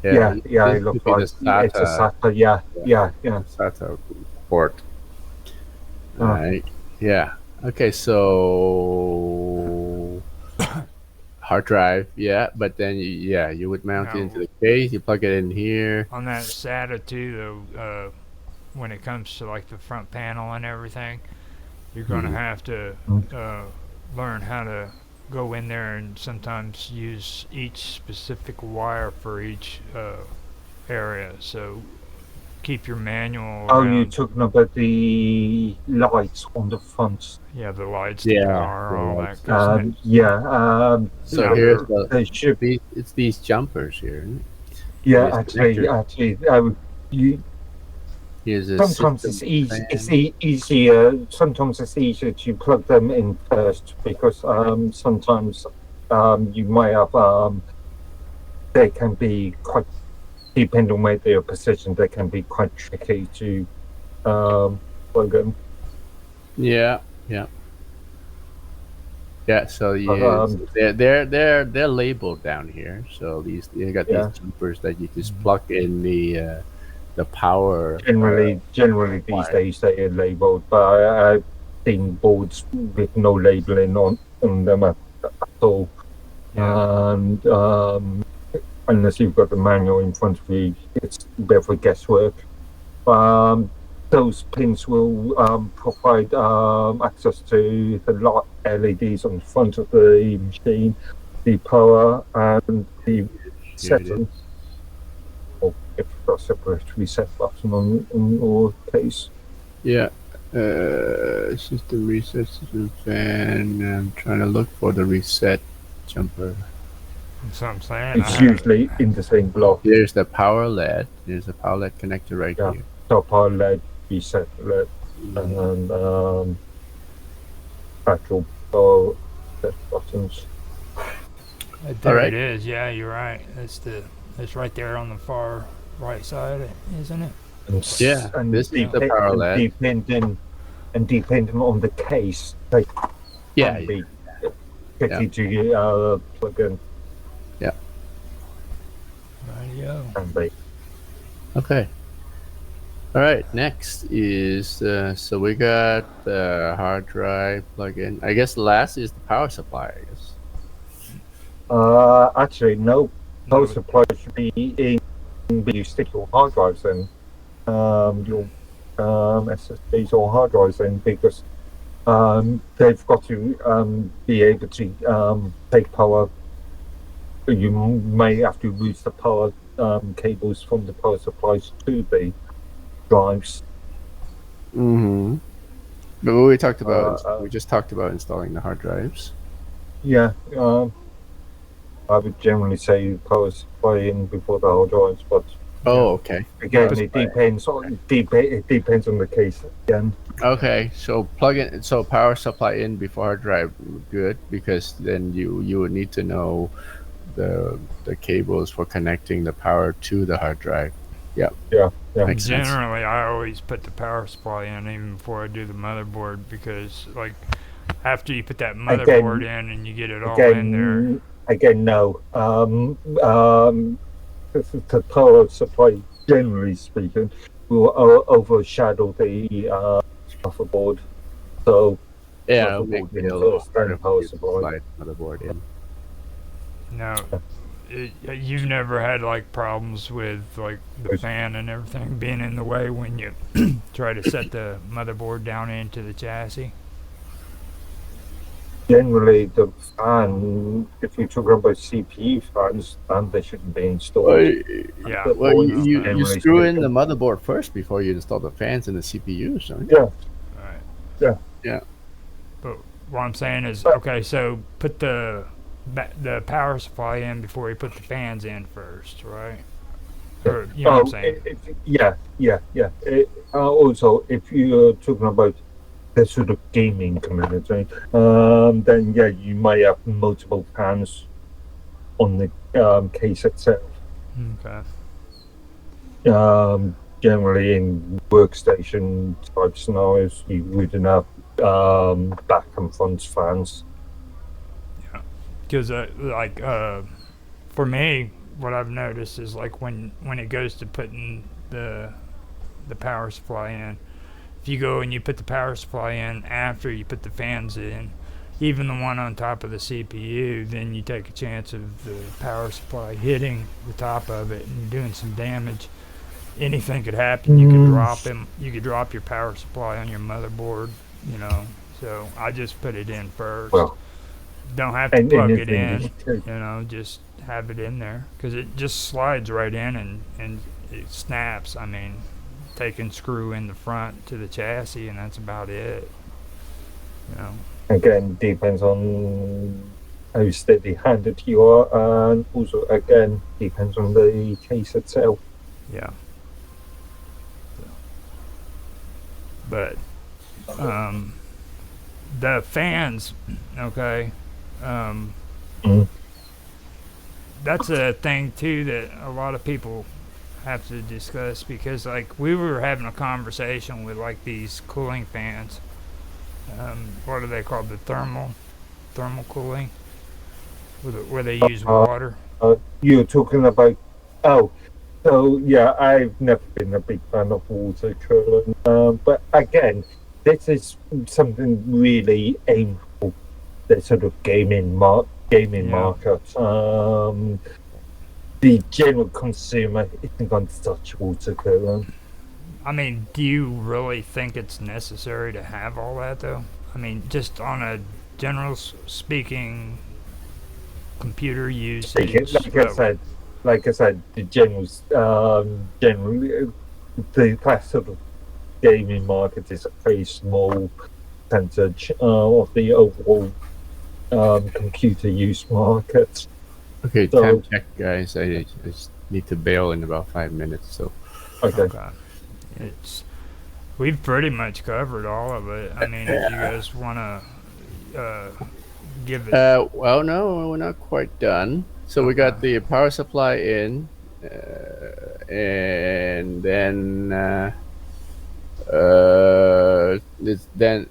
[SPEAKER 3] Yeah. It looks like it's a SATA. Yeah.
[SPEAKER 2] SATA port. Alright. Yeah. Okay. So hard drive. Yeah, but then you would mount it into the case. You plug it in here.
[SPEAKER 1] On that SATA too, though, when it comes to like the front panel and everything, you're going to have to learn how to go in there and sometimes use each specific wire for each area. So keep your manual around.
[SPEAKER 3] You're talking about the lights on the front.
[SPEAKER 1] Yeah, the lights, the car, all that.
[SPEAKER 2] So here's it's these jumpers here, isn't it?
[SPEAKER 3] Yeah, actually, sometimes it's easier. Sometimes it's easier to plug them in first, because sometimes you might have they can be quite depending on where they are positioned, they can be quite tricky to plug in.
[SPEAKER 2] Yeah, yeah. Yeah, so
[SPEAKER 3] Um,
[SPEAKER 2] they're labeled down here. So these you got these
[SPEAKER 3] Yeah.
[SPEAKER 2] jumpers that you just plug in the power.
[SPEAKER 3] Generally these
[SPEAKER 2] wire.
[SPEAKER 3] days they are labelled, but I've seen boards with no labelling on them at all.
[SPEAKER 1] Yeah.
[SPEAKER 3] And unless you've got the manual in front of you, it's a bit of a guesswork. Those pins will provide access to the light LEDs on the front of the machine, the power, and the
[SPEAKER 2] Here it is.
[SPEAKER 3] setting. Or if you've got a separate reset button on your case.
[SPEAKER 2] Yeah. System reset, system fan. I'm trying to look for the reset jumper.
[SPEAKER 1] That's what I'm saying.
[SPEAKER 3] It's usually in the same block.
[SPEAKER 2] There's the power LED. There's a power LED connector right
[SPEAKER 3] Yeah.
[SPEAKER 2] here.
[SPEAKER 3] So power LED, reset LED, and actual power set buttons.
[SPEAKER 1] There
[SPEAKER 2] Alright.
[SPEAKER 1] it is. Yeah, you're right. It's right there on the far right side, isn't it?
[SPEAKER 2] Yeah, this is the power LED.
[SPEAKER 3] Depending on the case, they
[SPEAKER 2] Yeah,
[SPEAKER 3] can be tricky to plug in.
[SPEAKER 1] Radio.
[SPEAKER 3] Can be.
[SPEAKER 2] Okay. All right. Next is so we got the hard drive plug-in. I guess last is the power supply. I guess.
[SPEAKER 3] Actually, no. Power supply should be in. But you stick your hard drives in, your SSDs or hard drives in, because they've got to be able to take power. You may have to route the power cables from the power supplies to the drives.
[SPEAKER 2] Mm-hmm. But what we talked about, we just talked about installing the hard drives.
[SPEAKER 3] Yeah, I would generally say power supply in before the hard drives, but
[SPEAKER 2] Oh, okay.
[SPEAKER 3] again, it depends on the case again.
[SPEAKER 2] Okay, so plug in, so power supply in before hard drive, good, because then you would need to know the cables for connecting the power to the hard drive.
[SPEAKER 3] Yeah.
[SPEAKER 2] Makes sense.
[SPEAKER 1] Generally, I always put the power supply in even before I do the motherboard, because like after you put that motherboard in and you get it all in there.
[SPEAKER 3] Again, no. The power supply, generally speaking, will overshadow the motherboard. So
[SPEAKER 2] Yeah,
[SPEAKER 3] motherboard
[SPEAKER 2] make
[SPEAKER 3] in
[SPEAKER 2] it a little
[SPEAKER 3] first, then
[SPEAKER 2] harder
[SPEAKER 3] power
[SPEAKER 2] to
[SPEAKER 3] supply.
[SPEAKER 2] slide motherboard in.
[SPEAKER 1] No, you've never had like problems with like the fan and everything being in the way when you try to set the motherboard down into the chassis.
[SPEAKER 3] Generally, the fan, if you're talking about CPU fans, then they shouldn't be installed.
[SPEAKER 1] Yeah.
[SPEAKER 3] But
[SPEAKER 2] Well,
[SPEAKER 3] boards,
[SPEAKER 2] you
[SPEAKER 3] generally
[SPEAKER 2] screw in
[SPEAKER 3] speaking.
[SPEAKER 2] the motherboard first before you install the fans and the CPU, so
[SPEAKER 3] Yeah.
[SPEAKER 1] Right.
[SPEAKER 2] yeah.
[SPEAKER 1] But what I'm saying is, okay, so put the power supply in before you put the fans in first, right? Or, you know what I'm saying?
[SPEAKER 3] Yeah. Also, if you're talking about the sort of gaming community, then yeah, you may have multiple fans on the case itself.
[SPEAKER 1] Okay.
[SPEAKER 3] Generally, in workstation type scenarios, you wouldn't have back and front fans.
[SPEAKER 1] Because for me, what I've noticed is like when it goes to putting the power supply in, if you go and you put the power supply in after you put the fans in, even the one on top of the CPU, then you take a chance of the power supply hitting the top of it and doing some damage. Anything could happen. You could drop him. You could drop your power supply on your motherboard. You know. So I just put it in first.
[SPEAKER 3] Well,
[SPEAKER 1] don't have to plug it in.
[SPEAKER 3] Too.
[SPEAKER 1] You know, just have it in there because it just slides right in and it snaps. I mean, take and screw in the front to the chassis, and that's about it. You know.
[SPEAKER 3] Again, depends on how steady-handed you are, and also again depends on the case itself.
[SPEAKER 1] Yeah. But the fans, okay.
[SPEAKER 3] Mhm.
[SPEAKER 1] That's a thing too that a lot of people have to discuss because like we were having a conversation with like these cooling fans. What are they called? The thermal cooling, where they use
[SPEAKER 3] Uh,
[SPEAKER 1] water.
[SPEAKER 3] you're talking about. Oh, so yeah, I've never been a big fan of water cooling. But again, this is something really aimed for the sort of gaming
[SPEAKER 1] Yeah.
[SPEAKER 3] market. The general consumer isn't going to touch water cooling.
[SPEAKER 1] I mean, do you really think it's necessary to have all that though? I mean, just on a general speaking, computer usage.
[SPEAKER 3] Like I said, the generally the class sort of gaming market is a very small percentage of the overall computer use market.
[SPEAKER 2] Okay,
[SPEAKER 3] So,
[SPEAKER 2] time check, guys. I just need to bail in about 5 minutes. So,
[SPEAKER 3] okay.
[SPEAKER 1] Okay. It's we've pretty much covered all of it. I mean, if you guys want to give it.
[SPEAKER 2] well, no, we're not quite done. So we got the power supply in, and then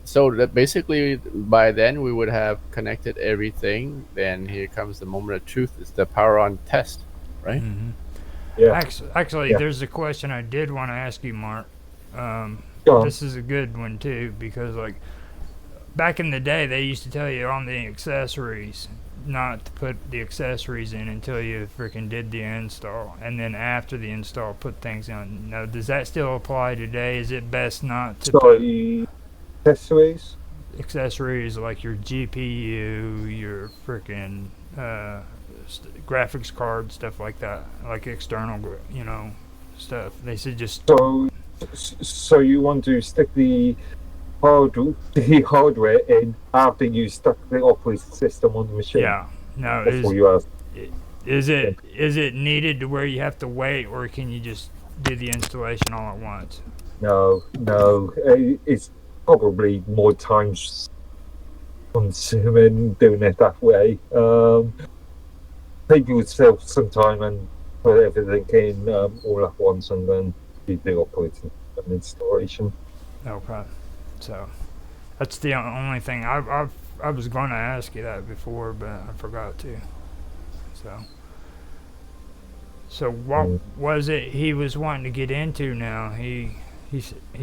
[SPEAKER 2] so that basically by then we would have connected everything. Then here comes the moment of truth. It's the power on test, right?
[SPEAKER 1] Mm-hmm.
[SPEAKER 3] Yeah.
[SPEAKER 1] Actually,
[SPEAKER 3] Yeah.
[SPEAKER 1] there's a question I did want to ask you, Mark.
[SPEAKER 3] Go on.
[SPEAKER 1] This is a good one too because like back in the day, they used to tell you on the accessories not to put the accessories in until you freaking did the install, and then after the install, put things on. Now, does that still apply today? Is it best not to put
[SPEAKER 3] Accessories?
[SPEAKER 1] accessories like your GPU, your freaking graphics card, stuff like that, like external, stuff? They said just
[SPEAKER 3] So you want to stick the hardware in after you stuck the operating system on the machine?
[SPEAKER 1] yeah. No,
[SPEAKER 3] Before you ask.
[SPEAKER 1] is it needed to where you have to wait, or can you just do the installation all at once?
[SPEAKER 3] No. It's probably more time consuming doing it that way. Take yourself some time and put everything in all at once, and then do the operating and installation.
[SPEAKER 1] Okay, so that's the only thing I was going to ask you that before, but I forgot to. So what was it he was wanting to get into now? He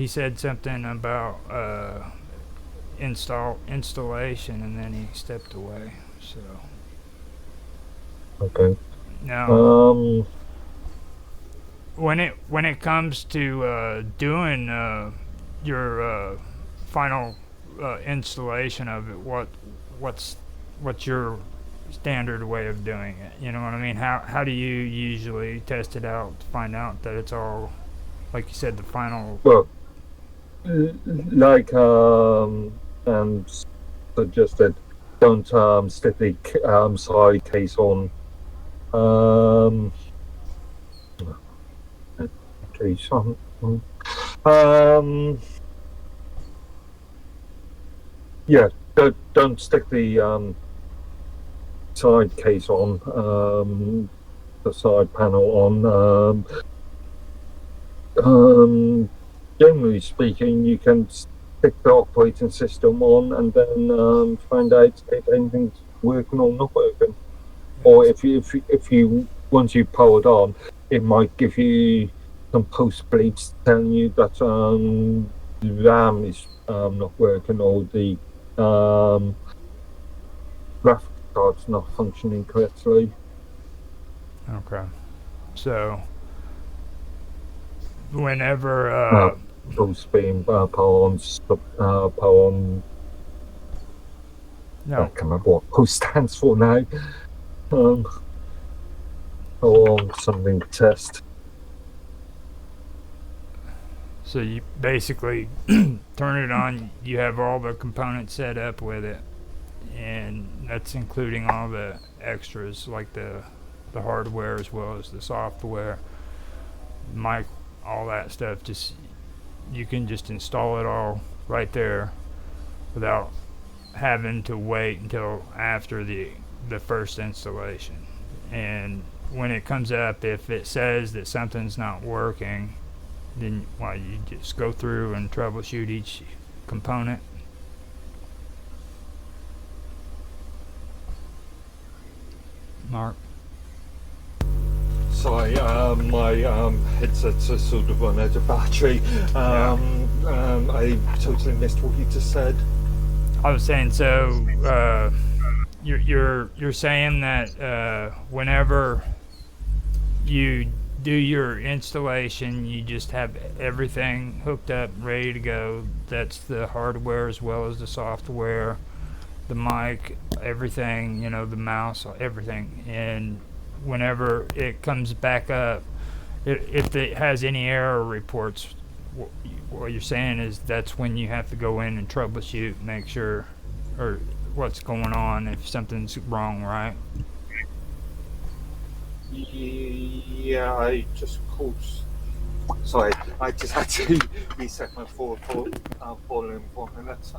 [SPEAKER 1] said something about installation, and then he stepped away. So
[SPEAKER 3] Okay.
[SPEAKER 1] now when it comes to doing your final installation of it, what's your standard way of doing it? You know what I mean? How do you usually test it out to find out that it's all, like you said, the final?
[SPEAKER 3] Well, like suggested, don't stick the side case on. Case on. Yeah, don't stick the side case on, the side panel on. Generally speaking, you can stick the operating system on and then find out if anything's working or not working. Or if you once you powered on, it might give you some post bleeds telling you that the RAM is not working or the graphics card's not functioning correctly.
[SPEAKER 1] Okay, so whenever
[SPEAKER 3] Post being power on. I
[SPEAKER 1] no,
[SPEAKER 3] can't remember what post stands for now. Power on something test.
[SPEAKER 1] so you basically turn it on. You have all the components set up with it, and that's including all the extras like the hardware as well as the software, mic, all that stuff. Just you can just install it all right there without having to wait until after the first installation. And when it comes up, if it says that something's not working, then you just go through and troubleshoot each component. Mark?
[SPEAKER 3] Sorry, my headset's are sort of run out of battery. I totally missed what you just said.
[SPEAKER 1] I was saying, so you're saying that whenever you do your installation, you just have everything hooked up, ready to go. That's the hardware as well as the software, the mic, everything, the mouse, everything. And whenever it comes back up, if it has any error reports, what you're saying is that's when you have to go in and troubleshoot, make sure, or what's going on if something's wrong, right?
[SPEAKER 3] Yeah, I just called. Sorry, I just had to reset my phone in 1 minute.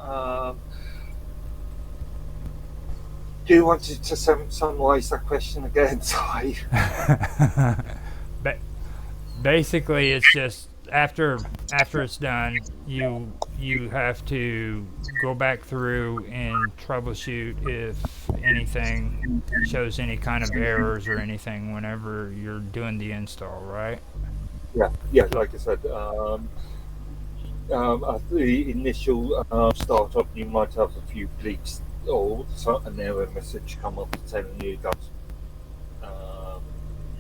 [SPEAKER 3] Do you want to summarize that question again? Sorry.
[SPEAKER 1] Basically, it's just after it's done, you have to go back through and troubleshoot if anything shows any kind of errors or anything whenever you're doing the install, right?
[SPEAKER 3] Yeah. Like I said, at the initial startup, you might have a few bleeps or an error message come up telling you that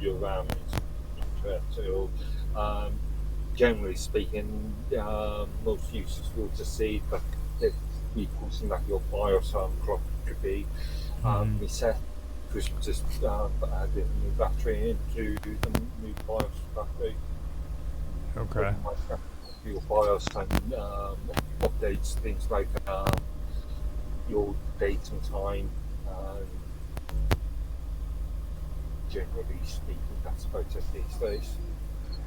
[SPEAKER 3] your RAM is incorrect. Generally speaking, most users will just see that they're causing that your BIOS clock could be reset. Because just adding a new battery into the new BIOS battery.
[SPEAKER 1] Okay.
[SPEAKER 3] Your BIOS and updates things like your date and time. Generally speaking, that's about it these days.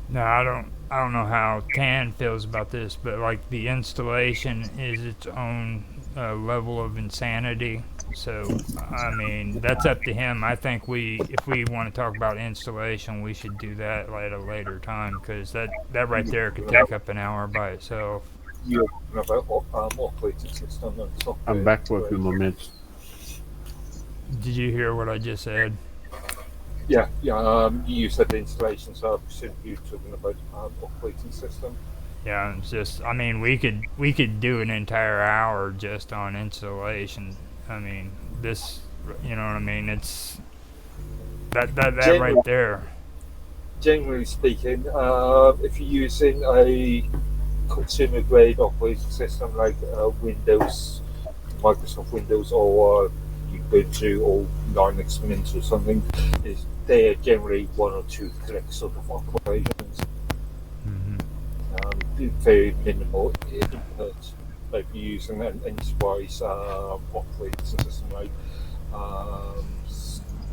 [SPEAKER 1] No, I don't know how Tan feels about this, but like the installation is its own level of insanity. So I mean, that's up to him. I think if we want to talk about installation, we should do that at a later time, because that right there could take up an hour by itself.
[SPEAKER 3] You're talking about operating system and software.
[SPEAKER 2] I'm back for a few more minutes.
[SPEAKER 1] Did you hear what I just said?
[SPEAKER 3] Yeah. You said the installation, so I presume you're talking about operating system.
[SPEAKER 1] Yeah, it's just, I mean, we could do an entire hour just on installation. I mean, this, you know what I mean? It's that right there.
[SPEAKER 3] Generally speaking, if you're using a consumer grade operating system like Windows, Microsoft Windows, or Ubuntu or Linux Mint or something, they're generally one or two click sort of operations. Very minimal input. Like using an enterprise operating system like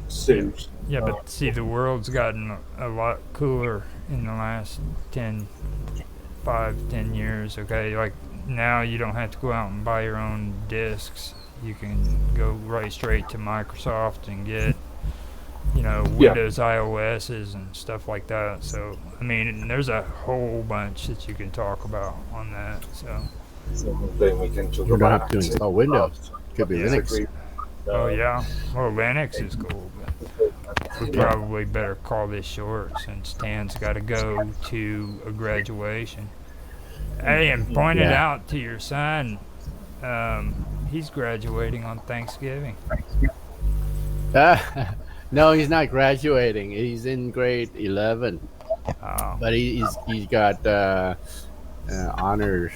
[SPEAKER 3] Suite.
[SPEAKER 1] Yeah, but see, the world's gotten a lot cooler in the last 10 years, okay? Like, now you don't have to go out and buy your own discs. You can go right straight to Microsoft and get, Windows iOSs and stuff like that. So, I mean, there's a whole bunch that you can talk about on that, so.
[SPEAKER 3] Then we can talk
[SPEAKER 2] You don't
[SPEAKER 3] about
[SPEAKER 2] have to install Windows. Could be Linux.
[SPEAKER 1] Oh, yeah. Well, Linux is cool, but we probably better call this short since Tan's got to go to a graduation. Hey, and point it out to your son. He's graduating on Thanksgiving.
[SPEAKER 2] No, he's not graduating. He's in grade 11.
[SPEAKER 1] Oh.
[SPEAKER 2] But he's got honors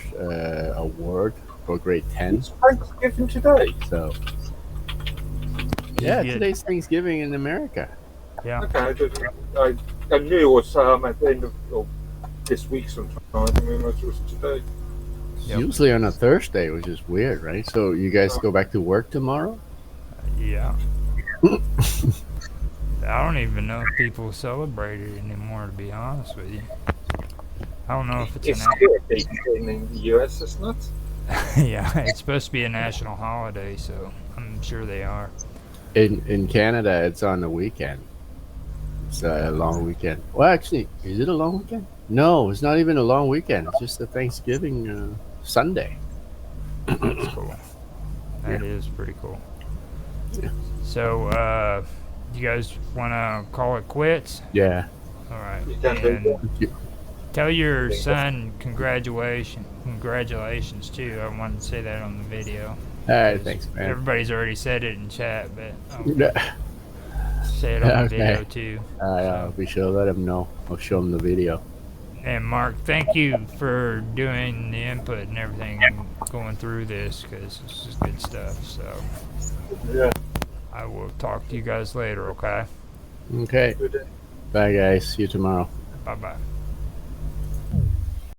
[SPEAKER 2] award for grade 10.
[SPEAKER 3] It's Thanksgiving today.
[SPEAKER 2] So today's Thanksgiving in America.
[SPEAKER 1] Yeah.
[SPEAKER 3] Okay, I knew it was at the end of this week sometime. I didn't realize it was today.
[SPEAKER 2] Yep. Usually on a Thursday, which is weird, right? So you guys go back to work tomorrow?
[SPEAKER 1] Yeah. I don't even know if people celebrate it anymore, to be honest with you. I don't know if it's
[SPEAKER 3] still a big thing in the US, isn't it?
[SPEAKER 1] Yeah, it's supposed to be a national holiday, so I'm sure they are.
[SPEAKER 2] In Canada, it's on the weekend. It's a long weekend. Well, actually, is it a long weekend? No, it's not even a long weekend. It's just a Thanksgiving Sunday.
[SPEAKER 1] That's cool. That
[SPEAKER 2] Yeah.
[SPEAKER 1] is pretty cool.
[SPEAKER 2] Yeah.
[SPEAKER 1] So, you guys want to call it quits?
[SPEAKER 2] Yeah.
[SPEAKER 1] All right.
[SPEAKER 3] You can do
[SPEAKER 1] And
[SPEAKER 3] that.
[SPEAKER 2] Thank you.
[SPEAKER 1] tell your son congratulations too. I wanted to say that on the video.
[SPEAKER 2] All right,
[SPEAKER 1] 'Cause
[SPEAKER 2] thanks, man.
[SPEAKER 1] everybody's already said it in chat, but I'll
[SPEAKER 2] Yeah.
[SPEAKER 1] say it on the
[SPEAKER 2] Okay.
[SPEAKER 1] video too.
[SPEAKER 2] I'll be sure to let him know. I'll show him the video.
[SPEAKER 1] And Mark, thank you for doing the input and everything and going through this because this is good stuff. So
[SPEAKER 3] Yeah.
[SPEAKER 1] I will talk to you guys later, okay?
[SPEAKER 2] Okay.
[SPEAKER 3] Good.
[SPEAKER 2] Bye, guys. See you tomorrow.
[SPEAKER 1] Bye bye.